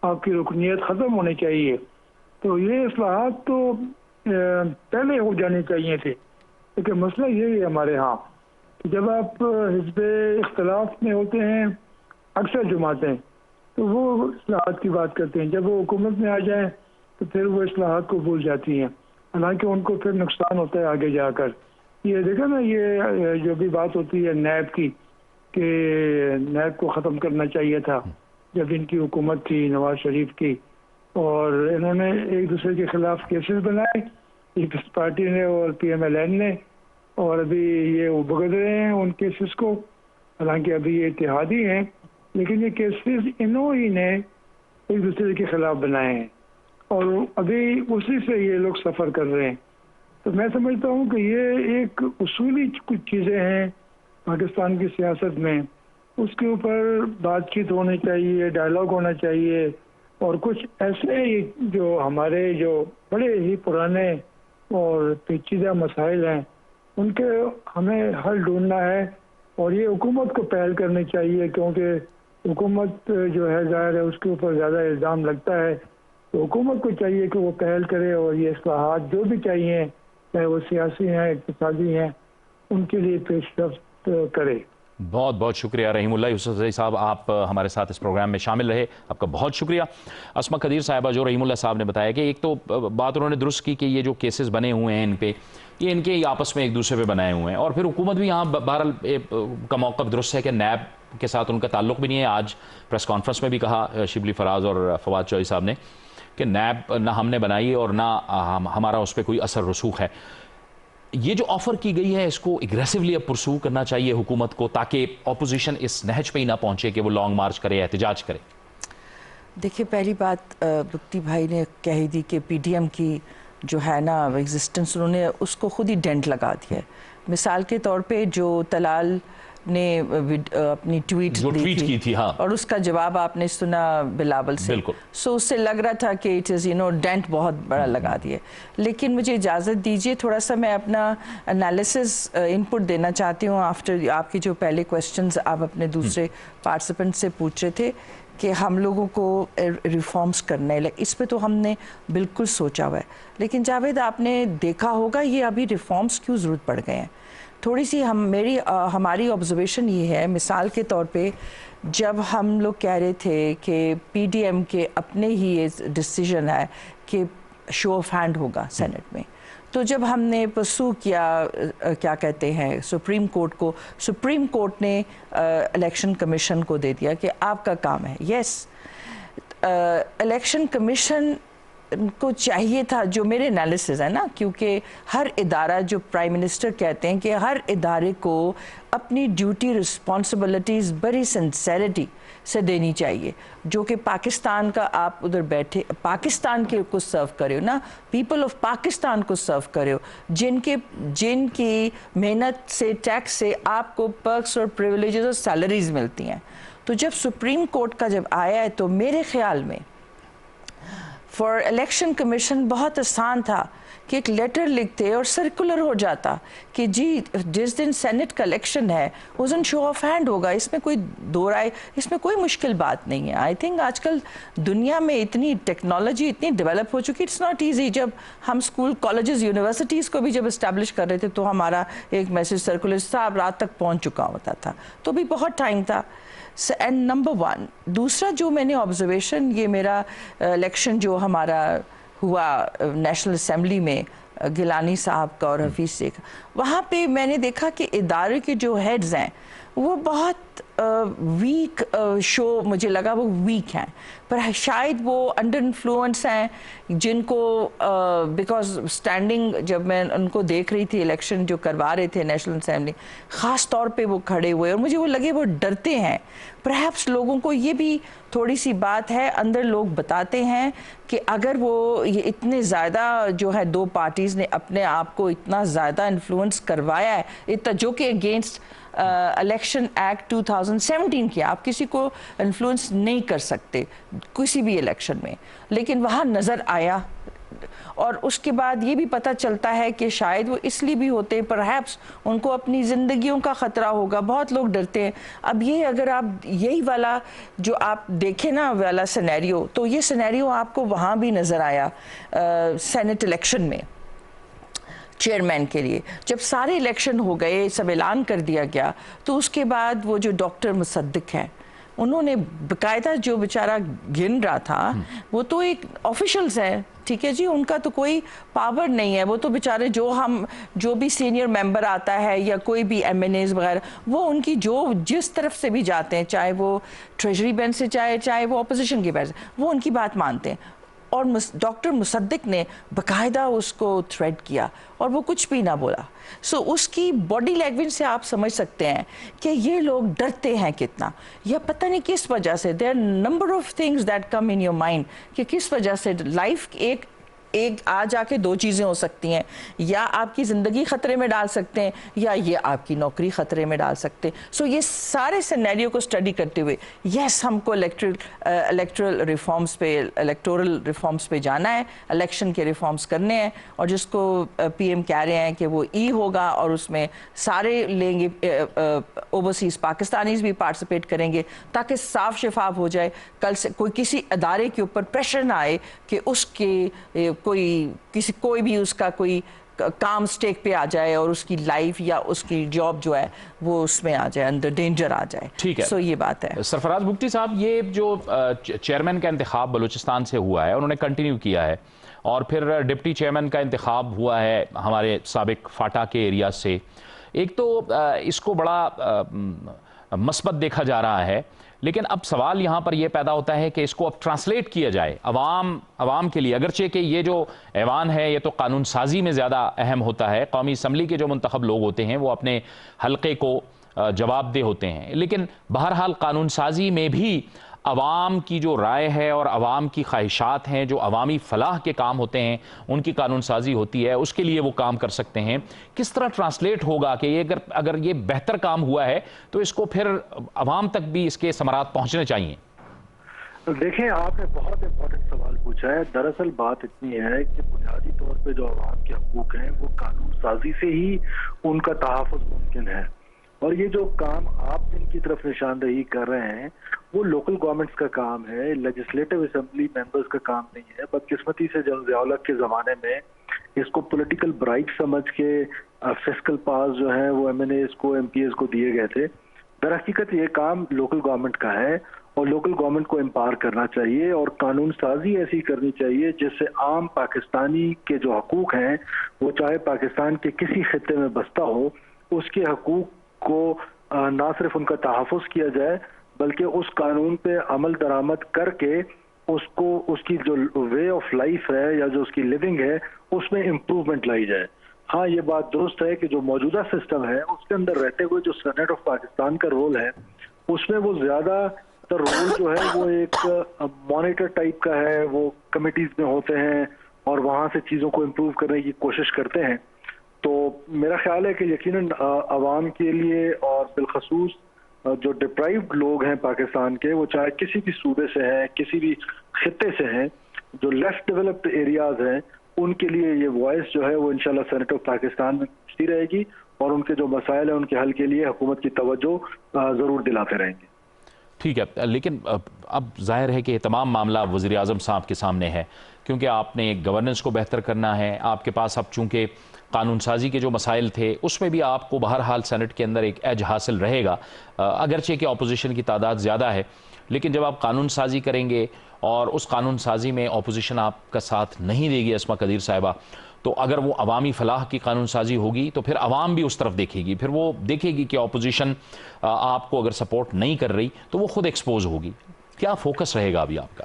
آپ کی رکنیت ختم ہونی چاہیے. تو یہ اصلاحات تو پہلے ہو جانی چاہیے تھے, لیکن مسئلہ یہی ہے ہمارے ہاں کہ جب آپ حزب اختلاف میں ہوتے ہیں اکثر جماعتیں, تو وہ اصلاحات کی بات کرتے ہیں, جب وہ حکومت میں آ جائیں تو پھر وہ اصلاحات کو بھول جاتی ہیں, حالانکہ ان کو پھر نقصان ہوتا ہے آگے جا کر. یہ دیکھا نا, یہ جو بھی بات ہوتی ہے نیب کی کہ نیب کو ختم کرنا چاہیے تھا جب ان کی حکومت تھی نواز شریف کی, اور انہوں نے ایک دوسرے کے خلاف کیسز بنائے, پیپلز پارٹی نے اور پی ایم ایل این نے, اور ابھی یہ وہ بھگت رہے ہیں ان کیسز کو. حالانکہ ابھی یہ اتحادی ہیں, لیکن یہ کیسز انہوں ہی نے ایک دوسرے کے خلاف بنائے ہیں, اور ابھی اسی سے یہ لوگ سفر کر رہے ہیں. تو میں سمجھتا ہوں کہ یہ ایک اصولی کچھ چیزیں ہیں پاکستان کی سیاست میں, اس کے اوپر بات چیت ہونی چاہیے, ڈائلاگ ہونا چاہیے, اور کچھ ایسے جو ہمارے جو بڑے ہی پرانے اور پیچیدہ مسائل ہیں ان کے ہمیں حل ڈھونڈنا ہے، اور یہ حکومت کو پہل کرنی چاہیے، کیونکہ حکومت جو ہے ظاہر ہے اس کے اوپر زیادہ الزام لگتا ہے، تو حکومت کو چاہیے کہ وہ پہل کرے اور یہ اصلاحات جو بھی چاہیے چاہے وہ سیاسی ہیں اقتصادی ہیں ان کے لیے پیش رفت کرے۔ بہت بہت شکریہ رحیم اللہ یوسف زئی صاحب، آپ ہمارے ساتھ اس پروگرام میں شامل رہے، آپ کا بہت شکریہ۔ اسما قدیر صاحبہ، جو رحیم اللہ صاحب نے بتایا کہ ایک تو بات انہوں نے درست کی کہ یہ جو کیسز بنے ہوئے ہیں ان پہ، یہ ان کے آپس میں ایک دوسرے پہ بنائے ہوئے ہیں، اور پھر حکومت بھی یہاں بہرحال کا موقف درست ہے کہ نیب کے ساتھ ان کا تعلق بھی نہیں ہے۔ آج پریس کانفرنس میں بھی کہا شبلی فراز اور فواد چوہدری صاحب نے کہ نیب نہ ہم نے بنائی اور نہ ہمارا اس پہ کوئی اثر رسوخ ہے۔ یہ جو آفر کی گئی ہے اس کو اگریسولی اب پرسو کرنا چاہیے حکومت کو، تاکہ اپوزیشن اس نہج پہ ہی نہ پہنچے کہ وہ لانگ مارچ کرے، احتجاج کرے۔ دیکھیے پہلی بات بگٹی بھائی نے کہہ دی کہ پی ڈی ایم کی جو ہے نا ایگزسٹنس انہوں نے اس کو خود ہی ڈینٹ لگا دیا ہے۔ مثال کے طور پہ جو طلال نے اپنی ٹویٹ کی تھی ہاں، اور اس کا جواب آپ نے سنا بلاول سے، سو اس سے لگ رہا تھا کہ اٹ از ڈینٹ بہت بڑا لگا دیا۔ لیکن مجھے اجازت دیجیے تھوڑا سا میں اپنا انالیسس انپٹ دینا چاہتی ہوں آفٹر آپ کی جو پہلے کویسچنز آپ اپنے دوسرے پارٹیسپینٹ سے پوچھ رہے تھے کہ ہم لوگوں کو ریفارمز کرنا ہے، اس پہ تو ہم نے بالکل سوچا ہوا ہے، لیکن جاوید آپ نے دیکھا ہوگا یہ ابھی ریفارمز کیوں ضرورت پڑ گئے ہیں۔ تھوڑی سی ہماری آبزرویشن یہ ہے، مثال کے طور پہ جب ہم لوگ کہہ رہے تھے کہ پی ڈی ایم کے اپنے ہی یہ ڈیسیژن ہے کہ شو آف ہینڈ ہوگا سینٹ میں، تو جب ہم نے پرسو کیا کیا کہتے ہیں سپریم کورٹ کو، سپریم کورٹ نے الیکشن کمیشن کو دے دیا کہ آپ کا کام ہے۔ یس، الیکشن کمیشن کو چاہیے تھا، جو میرے انالیسز ہے نا، کیونکہ ہر ادارہ جو پرائم منسٹر کہتے ہیں کہ ہر ادارے کو اپنی ڈیوٹی رسپانسبلٹیز بڑی سنسیریٹی سے دینی چاہیے، جو کہ پاکستان کا آپ ادھر بیٹھے پاکستان کے کو سرو کرے ہو نا، پیپل آف پاکستان کو سرو کرے ہو، جن کی محنت سے ٹیکس سے آپ کو پرکس اور پریولیجز اور سیلریز ملتی ہیں۔ تو جب سپریم کورٹ کا جب آیا ہے تو میرے خیال میں فار الیکشن کمیشن بہت آسان تھا کہ ایک لیٹر لکھتے اور سرکولر ہو جاتا کہ جی جس دن سینٹ کا الیکشن ہے اس دن شو آف ہینڈ ہوگا، اس میں کوئی دو رائے، اس میں کوئی مشکل بات نہیں ہے۔ آئی تھنک آج کل دنیا میں اتنی ٹیکنالوجی اتنی ڈیولپ ہو چکی، اٹس ناٹ ایزی۔ جب ہم اسکول کالجز یونیورسٹیز کو بھی جب اسٹیبلش کر رہے تھے تو ہمارا ایک میسج سرکولر صاحب رات تک پہنچ چکا ہوتا تھا، تو بھی بہت ٹائم تھا۔ اینڈ نمبر ون، دوسرا جو میں نے آبزرویشن، یہ میرا الیکشن جو ہمارا ہوا نیشنل اسمبلی میں گیلانی صاحب کا اور حفیظ سے، وہاں پہ میں نے دیکھا کہ ادارے کے جو ہیڈز ہیں وہ بہت ویک شو، مجھے لگا وہ ویک ہیں، پر شاید وہ انڈر انفلوئنس ہیں، جن کو بیکاز اسٹینڈنگ جب میں ان کو دیکھ رہی تھی الیکشن جو کروا رہے تھے نیشنل اسمبلی، خاص طور پہ وہ کھڑے ہوئے اور مجھے وہ لگے وہ ڈرتے ہیں۔ پرہیپس لوگوں کو یہ بھی تھوڑی سی بات ہے، اندر لوگ بتاتے ہیں کہ اگر وہ یہ اتنے زیادہ جو ہے دو پارٹیز نے اپنے آپ کو اتنا زیادہ انفلوئنس کروایا ہے، جو کہ اگینسٹ الیکشن ایکٹ 2017 کیا، آپ کسی کو انفلوئنس نہیں کر سکتے کسی بھی الیکشن میں، لیکن وہاں نظر آیا۔ اور اس کے بعد یہ بھی پتہ چلتا ہے کہ شاید وہ اس لیے بھی ہوتے ہیں، پرہیپس ان کو اپنی زندگیوں کا خطرہ ہوگا، بہت لوگ ڈرتے ہیں۔ اب یہ اگر آپ یہی والا جو آپ دیکھیں نا والا سینیریو، تو یہ سینیریو آپ کو وہاں بھی نظر آیا سینٹ الیکشن میں چیئرمین کے لیے، جب سارے الیکشن ہو گئے، سب اعلان کر دیا گیا، تو اس کے بعد وہ جو ڈاکٹر مصدق ہیں انہوں نے باقاعدہ جو بیچارہ گن رہا تھا، وہ تو ایک آفیشلز ہیں، ٹھیک ہے جی، ان کا تو کوئی پاور نہیں ہے، وہ تو بیچارے جو بھی سینئر ممبر آتا ہے یا کوئی بھی ایم این ایز وغیرہ، وہ ان کی جو جس طرف سے بھی جاتے ہیں، چاہے وہ ٹریجری بینچ سے چاہے وہ اپوزیشن کی بینچ سے، وہ ان کی بات مانتے ہیں۔ اور ڈاکٹر مصدق نے باقاعدہ اس کو تھریٹ کیا اور وہ کچھ بھی نہ بولا۔ سو اس کی باڈی لینگویج سے آپ سمجھ سکتے ہیں کہ یہ لوگ ڈرتے ہیں کتنا، یا پتہ نہیں کس وجہ سے۔ There number of things that come in your mind کہ کس وجہ سے لائف ایک ایک آج آ کے دو چیزیں ہو سکتی ہیں, یا آپ کی زندگی خطرے میں ڈال سکتے ہیں یا یہ آپ کی نوکری خطرے میں ڈال سکتے ہیں. سو یہ سارے سینیریو کو اسٹڈی کرتے ہوئے یس ہم کو الیکٹورل ریفارمز پہ جانا ہے, الیکشن کے ریفارمز کرنے ہیں, اور جس کو پی ایم کہہ رہے ہیں کہ وہ ہوگا اور اس میں سارے لیں گے, اوورسیز پاکستانیز بھی پارٹیسپیٹ کریں گے تاکہ صاف شفاف ہو جائے. کل سے کوئی کسی ادارے کے اوپر پریشر نہ آئے کہ اس کے کوئی بھی اس کا کوئی کام سٹیک پہ آ جائے اور اس کی لائف یا اس کی جاب جو ہے وہ اس میں آ جائے, اندر ڈینجر آ جائے. ٹھیک ہے, سو یہ بات ہے. سرفراز بگٹی صاحب, یہ جو چیئرمین کا انتخاب بلوچستان سے ہوا ہے انہوں نے کنٹینیو کیا ہے, اور پھر ڈپٹی چیئرمین کا انتخاب ہوا ہے ہمارے سابق فاٹا کے ایریا سے. ایک تو اس کو بڑا مثبت دیکھا جا رہا ہے, لیکن اب سوال یہاں پر یہ پیدا ہوتا ہے کہ اس کو اب ٹرانسلیٹ کیا جائے عوام کے لیے, اگرچہ کہ یہ جو ایوان ہے یہ تو قانون سازی میں زیادہ اہم ہوتا ہے, قومی اسمبلی کے جو منتخب لوگ ہوتے ہیں وہ اپنے حلقے کو جواب دہ ہوتے ہیں, لیکن بہرحال قانون سازی میں بھی عوام کی جو رائے ہے اور عوام کی خواہشات ہیں, جو عوامی فلاح کے کام ہوتے ہیں ان کی قانون سازی ہوتی ہے, اس کے لیے وہ کام کر سکتے ہیں. کس طرح ٹرانسلیٹ ہوگا کہ یہ اگر یہ بہتر کام ہوا ہے تو اس کو پھر عوام تک بھی اس کے ثمرات پہنچنے چاہیے؟ دیکھیں, آپ نے بہت امپورٹنٹ سوال پوچھا ہے. دراصل بات اتنی ہے کہ بنیادی طور پہ جو عوام کے حقوق ہیں وہ قانون سازی سے ہی ان کا تحفظ ممکن ہے, اور یہ جو کام آپ جن کی طرف نشاندہی کر رہے ہیں وہ لوکل گورنمنٹس کا کام ہے, لیجسلیٹو اسمبلی ممبرز کا کام نہیں ہے. بدقسمتی سے جنگ ضیاء الحق کے زمانے میں اس کو پولیٹیکل برائٹ سمجھ کے فسکل پاس جو ہیں وہ ایم این اے کو ایم پی ایز کو دیے گئے تھے. در حقیقت یہ کام لوکل گورنمنٹ کا ہے اور لوکل گورنمنٹ کو امپاور کرنا چاہیے اور قانون سازی ایسی کرنی چاہیے جس سے عام پاکستانی کے جو حقوق ہیں وہ چاہے پاکستان کے کسی خطے میں بستا ہو, اس کے حقوق کو نہ صرف ان کا تحفظ کیا جائے بلکہ اس قانون پہ عمل درآمد کر کے اس کی جو وے آف لائف ہے یا جو اس کی لیونگ ہے اس میں امپروومنٹ لائی جائے. ہاں, یہ بات درست ہے کہ جو موجودہ سسٹم ہے اس کے اندر رہتے ہوئے جو سینیٹ آف پاکستان کا رول ہے اس میں وہ زیادہ تر رول جو ہے وہ ایک مانیٹر ٹائپ کا ہے, وہ کمیٹیز میں ہوتے ہیں اور وہاں سے چیزوں کو امپروو کرنے کی کوشش کرتے ہیں. تو میرا خیال ہے کہ یقیناً عوام کے لیے اور بالخصوص جو ڈپرائیوڈ لوگ ہیں پاکستان کے, وہ چاہے کسی بھی صوبے سے ہیں, کسی بھی خطے سے ہیں, جو لیس ڈیولپڈ ایریاز ہیں, ان کے لیے یہ وائس جو ہے وہ انشاءاللہ سینیٹ آف پاکستان میں پہنچتی رہے گی اور ان کے جو مسائل ہیں ان کے حل کے لیے حکومت کی توجہ ضرور دلاتے رہیں گے. ٹھیک ہے, لیکن اب ظاہر ہے کہ یہ تمام معاملہ وزیر اعظم صاحب کے سامنے ہے, کیونکہ آپ نے گورننس کو بہتر کرنا ہے. آپ کے پاس اب چونکہ قانون سازی کے جو مسائل تھے اس میں بھی آپ کو بہرحال سینٹ کے اندر ایک ایج حاصل رہے گا, اگرچہ کہ اپوزیشن کی تعداد زیادہ ہے, لیکن جب آپ قانون سازی کریں گے اور اس قانون سازی میں اپوزیشن آپ کا ساتھ نہیں دے گی اسما قدیر صاحبہ, تو اگر وہ عوامی فلاح کی قانون سازی ہوگی تو پھر عوام بھی اس طرف دیکھے گی, پھر وہ دیکھے گی کہ اپوزیشن آپ کو اگر سپورٹ نہیں کر رہی تو وہ خود ایکسپوز ہوگی. کیا فوکس رہے گا ابھی آپ کا؟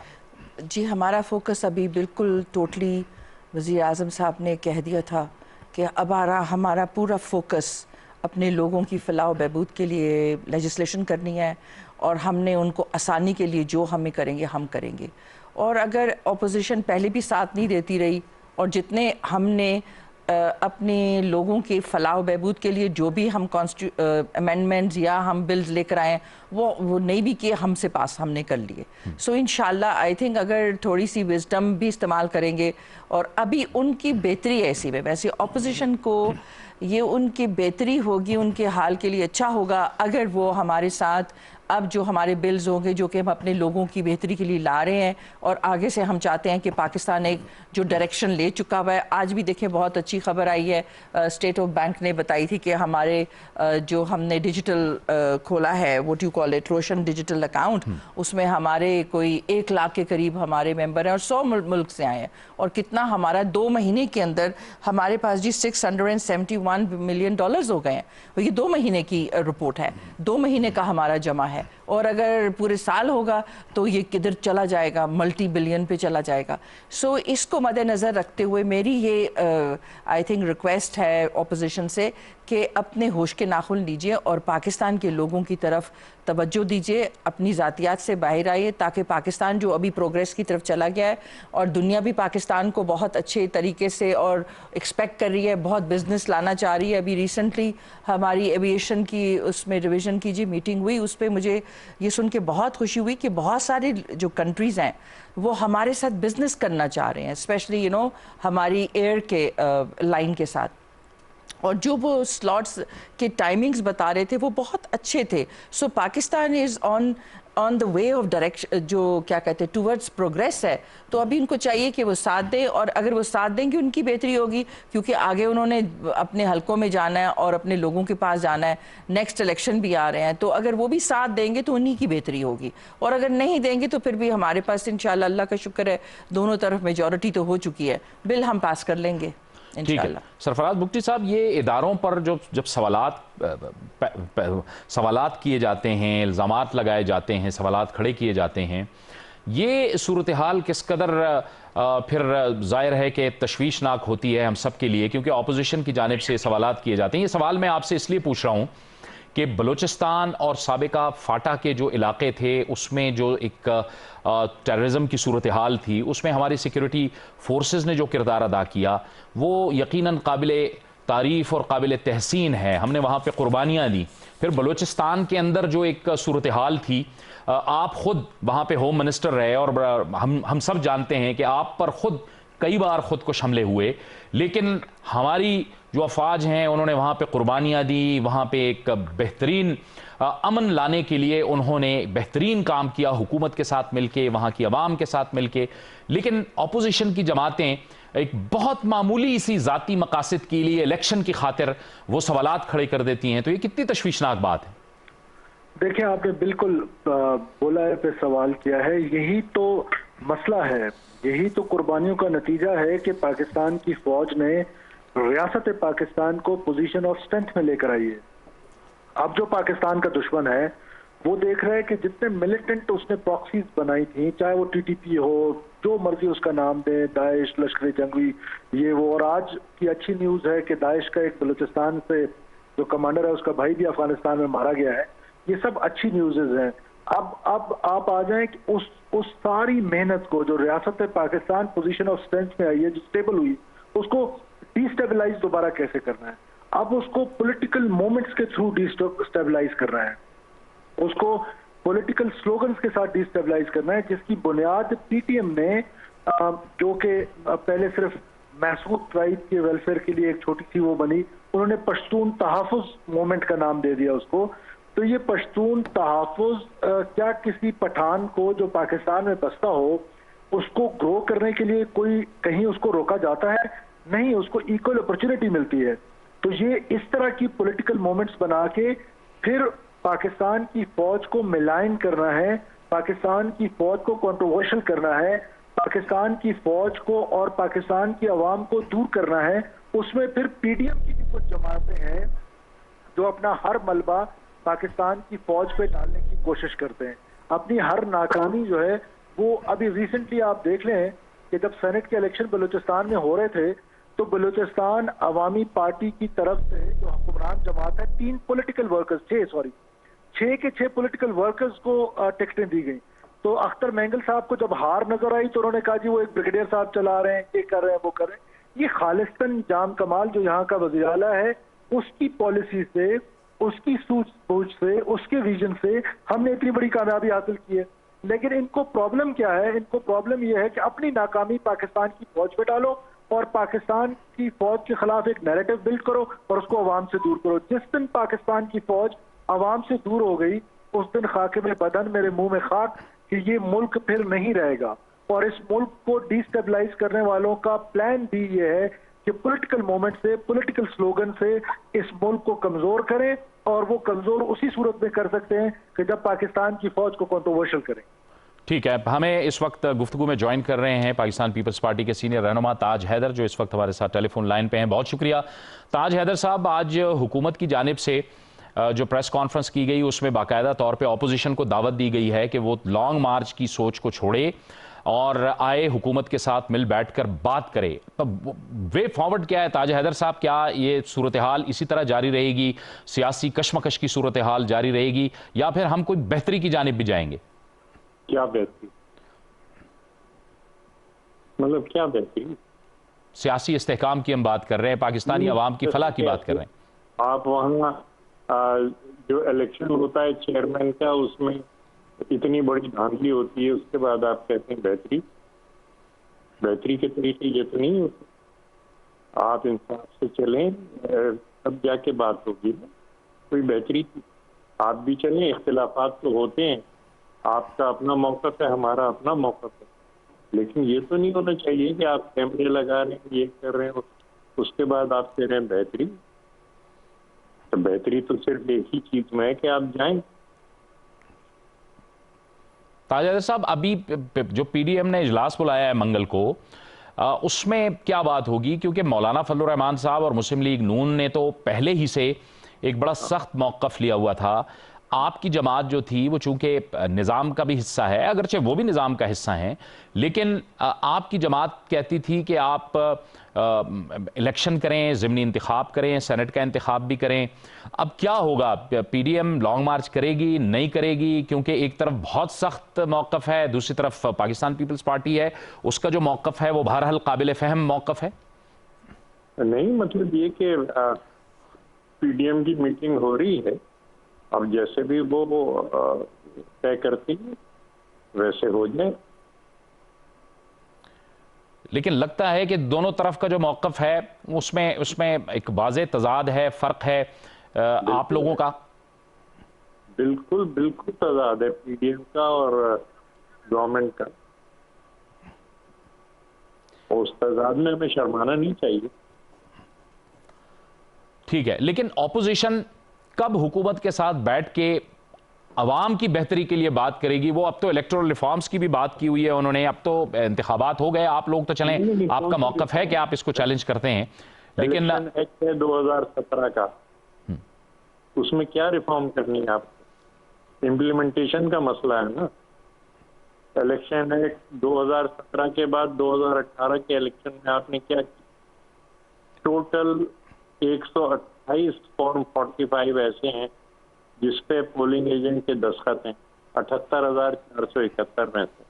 جی, ہمارا فوکس ابھی بالکل ٹوٹلی وزیر اعظم صاحب نے کہہ دیا تھا کہ اب ہمارا پورا فوکس اپنے لوگوں کی فلاح و بہبود کے لیے لیجسلیشن کرنی ہے, اور ہم نے ان کو آسانی کے لیے جو ہمیں کریں گے ہم کریں گے. اور اگر اپوزیشن پہلے بھی ساتھ نہیں دیتی رہی اور جتنے ہم نے اپنے لوگوں کے فلاح و بہبود کے لیے جو بھی ہم امینڈمنٹس یا ہم بلز لے کر آئے وہ نہیں بھی کیے, ہم سے پاس ہم نے کر لیے. سو انشاءاللہ آئی تھنک اگر تھوڑی سی وزڈم بھی استعمال کریں گے, اور ابھی ان کی بہتری ایسی میں, ویسے اپوزیشن کو یہ ان کی بہتری ہوگی, ان کے حال کے لیے اچھا ہوگا اگر وہ ہمارے ساتھ اب جو ہمارے بلز ہوں گے جو کہ ہم اپنے لوگوں کی بہتری کے لیے لا رہے ہیں, اور آگے سے ہم چاہتے ہیں کہ پاکستان ایک جو ڈائریکشن لے چکا ہوا ہے. آج بھی دیکھیں بہت اچھی خبر آئی ہے, اسٹیٹ آف بینک نے بتائی تھی کہ ہمارے جو ہم نے ڈیجیٹل کھولا ہے واٹ یو کال اٹ روشن ڈیجیٹل اکاؤنٹ, اس میں ہمارے کوئی 1 لاکھ کے قریب ہمارے ممبر ہیں اور 100 ملک سے آئے ہیں, اور کتنا ہمارا 2 مہینے کے اندر ہمارے پاس جی $671 ملین ہو گئے ہیں. یہ 2 مہینے کی رپورٹ ہے, 2 مہینے کا ہمارا جمع ہے. है, और अगर पूरे साल होगा तो ये किधर चला जाएगा, मल्टी बिलियन पे चला जाएगा। सो इसको मद्देनज़र रखते हुए मेरी ये आई थिंक रिक्वेस्ट है ऑपोजिशन से कि अपने होश के नाखुन लीजिए और पाकिस्तान के लोगों की तरफ तवज्जो दीजिए, अपनी ज़ातियात से बाहर आइए, ताकि पाकिस्तान जो अभी प्रोग्रेस की तरफ चला गया है और दुनिया भी पाकिस्तान को बहुत अच्छे तरीके से और एक्सपेक्ट कर रही है, बहुत बिजनेस लाना चाह रही है। अभी रिसेंटली हमारी एविएशन की उसमें डिवीज़न की जी मीटिंग हुई, उस पर मुझे ये सुन के बहुत खुशी हुई कि बहुत सारे जो कंट्रीज़ हैं वो हमारे साथ बिजनेस करना चाह रहे हैं, स्पेशली हमारी एयर के लाइन के साथ, और जो वो स्लॉट्स के टाइमिंग्स बता रहे थे वो बहुत अच्छे थे। So Pakistan is on the way of direction, जो क्या कहते हैं, टूवर्ड्स प्रोग्रेस है। तो अभी उनको चाहिए कि वो साथ दें, और अगर वो साथ देंगे उनकी बेहतरी होगी, क्योंकि आगे उन्होंने अपने हलकों में जाना है और अपने लोगों के पास जाना है, नेक्स्ट इलेक्शन भी आ रहे हैं, तो अगर वो भी साथ देंगे तो उन्हीं की बेहतरी होगी, और अगर नहीं देंगे तो फिर भी हमारे पास इंशाल्लाह, अल्लाह का शुक्र है, दोनों तरफ मेजॉरिटी तो हो चुकी है, बिल हम पास कर लेंगे। ठीक है सरफराज बुगटी साहब, ये इदारों पर जब सवालात किए जाते हैं, इल्ज़ामात लगाए जाते हैं, सवालात खड़े किए जाते हैं, ये सूरत हाल किस कदर फिर ज़ाहिर है कि तशवीशनाक होती है हम सब के लिए, क्योंकि अपोजिशन की जानिब से सवालात किए जाते हैं। ये सवाल मैं आपसे इसलिए पूछ रहा हूँ कि बलूचिस्तान और साबिका फाटा के जो इलाके थे उसमें जो एक टेररिज्म की सूरत हाल थी, उसमें हमारी सिक्योरिटी फोर्सेस ने जो किरदार अदा किया वो यकीनन काबिल तारीफ़ और काबिल तहसीन है। हमने वहाँ पे कुर्बानियाँ दी। फिर बलूचिस्तान के अंदर जो एक सूरत हाल थी, आप ख़ुद वहाँ पे होम मिनिस्टर रहे और हम सब जानते हैं कि आप पर ख़ुद कई बार खुदकुश हमले हुए, लेकिन हमारी जो अफवाज हैं उन्होंने वहाँ पे कुर्बानियाँ दी, वहाँ पे एक बेहतरीन अमन लाने के लिए उन्होंने बेहतरीन काम किया हुकूमत के साथ मिलके, वहाँ की आवाम के साथ मिलके। लेकिन अपोजिशन की जमातें एक बहुत मामूली सी ज़ाती मकासद के लिए इलेक्शन की खातिर वो सवालात खड़े कर देती हैं, तो ये कितनी तशवीशनाक बात है। देखिए, आपने बिल्कुल बोला पे सवाल किया है, यही तो मसला है, यही तो कुर्बानियों का नतीजा है कि पाकिस्तान की फौज ने रियासत पाकिस्तान को पोजीशन ऑफ स्ट्रेंथ में लेकर आई है। अब जो पाकिस्तान का दुश्मन है वो देख रहा है कि जितने मिलिटेंट उसने प्रॉक्सीज बनाई थी, चाहे वो टीटीपी हो, जो मर्जी उसका नाम दे, दाइश, लश्कर जंगी, ये वो, और आज की अच्छी न्यूज है कि दाइश का एक बलूचिस्तान से जो कमांडर है उसका भाई भी अफगानिस्तान में मारा गया है। ये सब अच्छी न्यूज़ हैं। अब आप आ जाएं कि उस सारी मेहनत को जो रियासत पाकिस्तान पोजीशन ऑफ स्ट्रेंथ में आई है, जो स्टेबल हुई, उसको डिस्टेबलाइज दोबारा कैसे करना है। अब उसको पॉलिटिकल मोमेंट्स के थ्रू डिस्टेबलाइज करना है, उसको पॉलिटिकल स्लोगन्स के साथ डिस्टेबलाइज करना है, जिसकी बुनियाद पीटीएम ने जो कि पहले सिर्फ महसूद ट्राइब के वेलफेयर के लिए एक छोटी सी वो बनी, उन्होंने पश्तून तहफ़्फ़ुज़ मूवमेंट का नाम दे दिया उसको। तो ये पश्तून तहफ़्फ़ुज़ क्या किसी पठान को जो पाकिस्तान में बसता हो उसको ग्रो करने के लिए कोई कहीं उसको रोका जाता है? नहीं, उसको इक्वल अपॉर्चुनिटी मिलती है। तो ये इस तरह की पॉलिटिकल मोमेंट्स बना के फिर पाकिस्तान की फौज को मिलाइन करना है, पाकिस्तान की फौज को कंट्रोवर्शियल करना है, पाकिस्तान की फौज को और पाकिस्तान की आवाम को दूर करना है। उसमें फिर पीडीएम की भी कुछ जमातें हैं जो अपना हर मलबा पाकिस्तान की फौज पे डालने की कोशिश करते हैं। अपनी हर नाकामी जो है वो, अभी रिसेंटली आप देख लें कि जब सेनेट के इलेक्शन बलूचिस्तान में हो रहे थे तो बलूचिस्तान अवामी पार्टी की तरफ से जो हुक्मरान जमात है, 6 पॉलिटिकल वर्कर्स को टिकटें दी गई। तो अख्तर मेंगल साहब को जब हार नजर आई तो उन्होंने कहा जी वो एक ब्रिगेडियर साहब चला रहे हैं, ये कर रहे हैं, वो कर रहे हैं। ये खालिस्तान जाम कमाल जो यहाँ का वज़ीर आला है, उसकी पॉलिसी से, उसकी सूझबूझ से, उसके विजन से हमने इतनी बड़ी कामयाबी हासिल की है। लेकिन इनको प्रॉब्लम क्या है? इनको प्रॉब्लम यह है कि अपनी नाकामी पाकिस्तान की फौज पे डालो और पाकिस्तान की फौज के खिलाफ एक नैरेटिव बिल्ड करो और उसको अवाम से दूर करो। जिस दिन पाकिस्तान की फौज अवाम से दूर हो गई उस दिन खाके में बदन, मेरे मुंह में खाक, कि ये मुल्क फिर नहीं रहेगा। और इस मुल्क को डिस्टेबलाइज करने वालों का प्लान भी ये है कि पॉलिटिकल मोमेंट से, पॉलिटिकल स्लोगन से इस मुल्क को कमजोर करें, और वो कमजोर उसी सूरत में कर सकते हैं कि जब पाकिस्तान की फौज को कंट्रोवर्शियल करें। ठीक है, हमें इस वक्त गुफ्तगू में ज्वाइन कर रहे हैं पाकिस्तान पीपल्स पार्टी के सीनियर रहनुमा ताज हैदर, जो इस वक्त हमारे साथ टेलीफोन लाइन पे हैं। बहुत शुक्रिया ताज हैदर साहब। आज हुकूमत की जानिब से जो प्रेस कॉन्फ्रेंस की गई उसमें बाकायदा तौर पे अपोजिशन को दावत दी गई है कि वो लॉन्ग मार्च की सोच को छोड़े और आए हुकूमत के साथ मिल बैठकर बात करे। तो वे फॉरवर्ड क्या है ताज हैदर साहब? क्या ये सूरत हाल इसी तरह जारी रहेगी, सियासी कशमकश की सूरत हाल जारी रहेगी, या फिर हम कोई बेहतरी की जानिब भी जाएंगे? क्या बेहतरी मतलब क्या बेहतरी? सियासी इस्तेहकाम की हम बात कर रहे हैं, पाकिस्तानी अवाम की फलाह की बात कर रहे हैं। आप वहाँ जो इलेक्शन होता है चेयरमैन का, उसमें इतनी बड़ी धांधली होती है, उसके बाद आप कहते हैं बेहतरी? बेहतरी के तरीके ये तो नहीं होते। आप इंसाफ से चलें, तब जाके बात होगी ना कोई बेहतरी की। आप भी चलें, इख्तिलाफात तो होते हैं, आपका अपना मौक़िफ़ है, हमारा अपना मौक़िफ़ है, लेकिन ये तो नहीं होना चाहिए कि आप कैमरे लगा रहे हैं, ये कर रहे हैं, उसके बाद आप कह रहे हैं बेहतरी। तो बेहतरी तो सिर्फ एक ही चीज़ में है कि आप जाएं। ताज हैदर साहब, अभी जो पीडीएम ने इजलास बुलाया है मंगल को, उसमें क्या बात होगी? क्योंकि मौलाना फजलुर रहमान साहब और मुस्लिम लीग नून ने तो पहले ही से एक बड़ा सख्त मौक़िफ़ लिया हुआ था। आपकी जमात जो थी वो चूंकि निज़ाम का भी हिस्सा है, अगरचे वो भी निज़ाम का हिस्सा हैं, लेकिन आपकी जमात कहती थी कि आप इलेक्शन करें, ज़िमनी इंतखाब करें, सेनेट का इंतखाब भी करें। अब क्या होगा? पीडीएम लॉन्ग मार्च करेगी, नहीं करेगी? क्योंकि एक तरफ बहुत सख्त मौक़िफ़ है, दूसरी तरफ पाकिस्तान पीपल्स पार्टी है, उसका जो मौक़िफ़ है वो बहरहाल काबिल फ़हम मौक़िफ़ है। नहीं, मतलब ये कि पीडीएम की मीटिंग हो रही है, अब जैसे भी वो तय करती है वैसे हो जाए। लेकिन लगता है कि दोनों तरफ का जो मौक़िफ़ है उसमें एक वाज़ेह तज़ाद है, फ़र्क है आप लोगों का। बिल्कुल बिल्कुल तज़ाद है पीडीएम का और गवर्नमेंट का। उस तज़ाद में हमें शर्माना नहीं चाहिए। ठीक है, लेकिन ऑपोजिशन कब हुकूमत के साथ बैठ के अवाम की बेहतरी के लिए बात करेगी? वो अब तो इलेक्टोरल रिफॉर्म्स की भी बात की हुई है उन्होंने, अब तो इंतखाबात हो गए, आप लोग तो चलें, आपका मौक़िफ़ है कि आप इसको चैलेंज करते हैं, लेकिन एक्ट है 2017 का, उसमें क्या रिफॉर्म करनी है आपको? इम्प्लीमेंटेशन का मसला है ना। इलेक्शन एक्ट 2017 के बाद 2018 के इलेक्शन में आपने क्या किया? टोटल 128 फॉर्म 45 ऐसे हैं जिसपे पोलिंग एजेंट के दस्तखत हैं, 78,471 में से।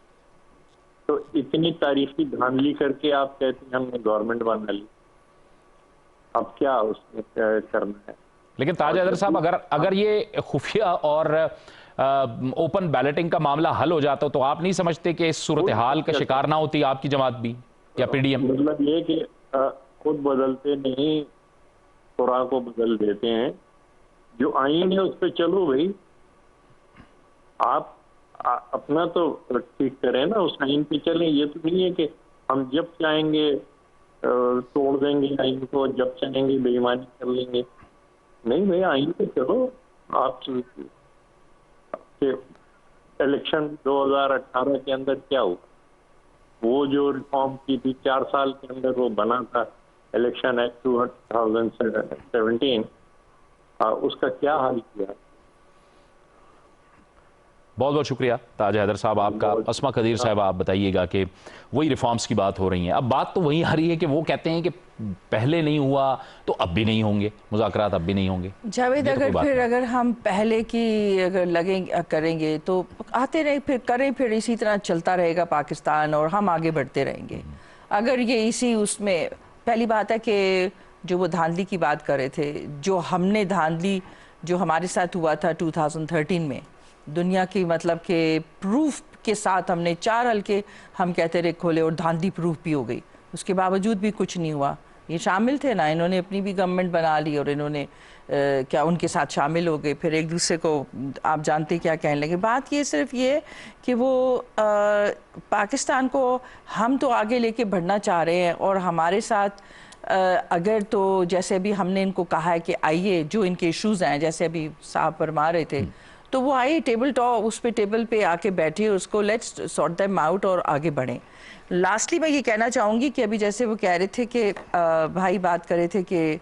तो इतनी तारीखी धांधली करके आप कहते हैं हमने गवर्नमेंट बना ली, अब क्या उसमें करना है? लेकिन ताज हैदर साहब, अगर ये खुफिया और ओपन बैलेटिंग का मामला हल हो जाता तो आप नहीं समझते कि इस सूरत हाल का शिकार ना होती आपकी जमात भी या पीडीएम? मतलब ये कि खुद बदलते नहीं, खुराक को बदल देते हैं। जो आईन है उस पर चलो भाई, आप अपना तो ठीक करें ना, उस आईन पे चलें। ये तो नहीं है कि हम जब चाहेंगे तोड़ देंगे आईन को, जब चाहेंगे बेईमानी कर लेंगे। नहीं भाई, आईन पे चलो। आप इलेक्शन 2018 के अंदर क्या हुआ? वो जो रिफॉर्म की थी 4 साल के अंदर वो बना था इलेक्शन एक्ट 2017, उसका क्या हाल किया? बहुत बहुत शुक्रिया ताज हैदर साहब आपका। अस्मा कदीर साहब, आप बताइएगा कि वही रिफॉर्म्स की बात हो रही है, अब बात तो वही आ रही है कि वो कहते हैं कि पहले नहीं हुआ तो अब भी नहीं होंगे मुज़ाकरात, अब भी नहीं होंगे। जावेद, अगर हम पहले की अगर करेंगे तो आते रहे, फिर करें, फिर इसी तरह चलता रहेगा पाकिस्तान और हम आगे बढ़ते रहेंगे। अगर ये इसी उसमें, पहली बात है कि जो वो धांधली की बात कर रहे थे, जो हमने धांधली जो हमारे साथ हुआ था 2013 में, दुनिया की मतलब के प्रूफ के साथ हमने 4 हल्के हम कहते रहे खोले और धांधली प्रूफ भी हो गई, उसके बावजूद भी कुछ नहीं हुआ। ये शामिल थे ना, इन्होंने अपनी भी गवर्नमेंट बना ली और इन्होंने क्या उनके साथ शामिल हो गए, फिर एक दूसरे को आप जानते क्या कहने लगे। बात ये सिर्फ ये कि वो पाकिस्तान को हम तो आगे लेके बढ़ना चाह रहे हैं और हमारे साथ अगर तो जैसे अभी हमने इनको कहा है कि आइए, जो इनके इश्यूज़ हैं जैसे अभी साहब फरमा रहे थे, तो वो आइए टेबल टॉप, उस पे टेबल पे आके बैठे, उसको लेट्स सॉर्ट देम आउट और आगे बढ़ें। लास्टली मैं ये कहना चाहूँगी कि अभी जैसे वो कह रहे थे कि भाई बात कर रहे थे कि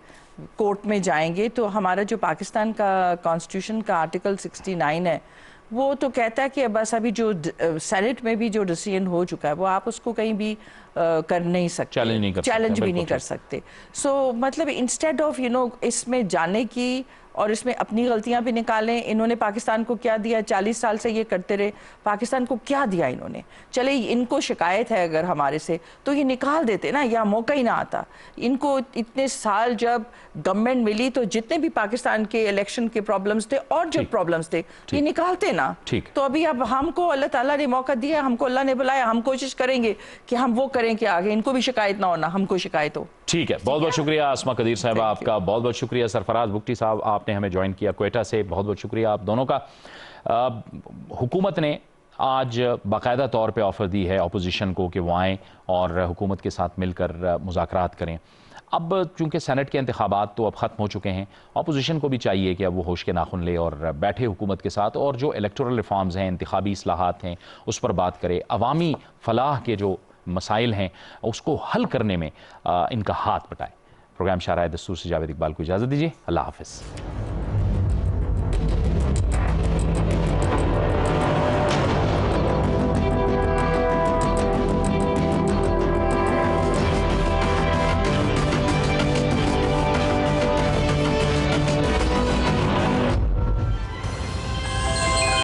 कोर्ट में जाएंगे तो हमारा जो पाकिस्तान का कॉन्स्टिट्यूशन का आर्टिकल 69 है वो तो कहता है कि बस अभी जो सेनेट में भी जो डिसीजन हो चुका है वो आप उसको कहीं भी कर नहीं सकते, चैलेंज भी नहीं कर सकते। सो मतलब इंस्टेड ऑफ इसमें जाने की और इसमें अपनी गलतियां भी निकालें, इन्होंने पाकिस्तान को क्या दिया, 40 साल से ये करते रहे, पाकिस्तान को क्या दिया इन्होंने, चले इनको शिकायत है अगर हमारे से तो ये निकाल देते ना, या मौका ही ना आता। इनको इतने साल जब गवर्नमेंट मिली तो जितने भी पाकिस्तान के इलेक्शन के प्रॉब्लम्स थे और जो प्रॉब्लम्स थे ये निकालते ना। तो अभी अब हमको अल्लाह ताला ने मौका दिया, हमको अल्लाह ने बुलाया, हम कोशिश करेंगे कि हम वो करें कि आगे इनको भी शिकायत ना हो ना हमको शिकायत हो। ठीक है, बहुत बहुत शुक्रिया आसमा कदीर साहब आपका, बहुत बहुत शुक्रिया सरफराज बुगटी साहब आपने हमें ज्वाइन किया क्वेटा से, बहुत बहुत शुक्रिया आप दोनों का। हुकूमत ने आज बाकायदा तौर पे ऑफ़र दी है अपोजिशन को कि वो आएँ और हुकूमत के साथ मिलकर मुज़ाकरात करें। अब चूँकि सेनेट के इंतखाबात तो अब ख़त्म हो चुके हैं, अपोजिशन को भी चाहिए कि अब वो होश के नाखुन ले और बैठे हुकूमत के साथ और जो इलेक्टोरल रिफॉर्म्स हैं, इंतखाबी इस्लाहात हैं, उस पर बात करे, अवामी फलाह के जो मसाइल हैं उसको हल करने में इनका हाथ बटाएं। प्रोग्राम शाहराह दस्तूर से जावेद इकबाल को इजाज़त दीजिए, अल्लाह हाफ़िज़।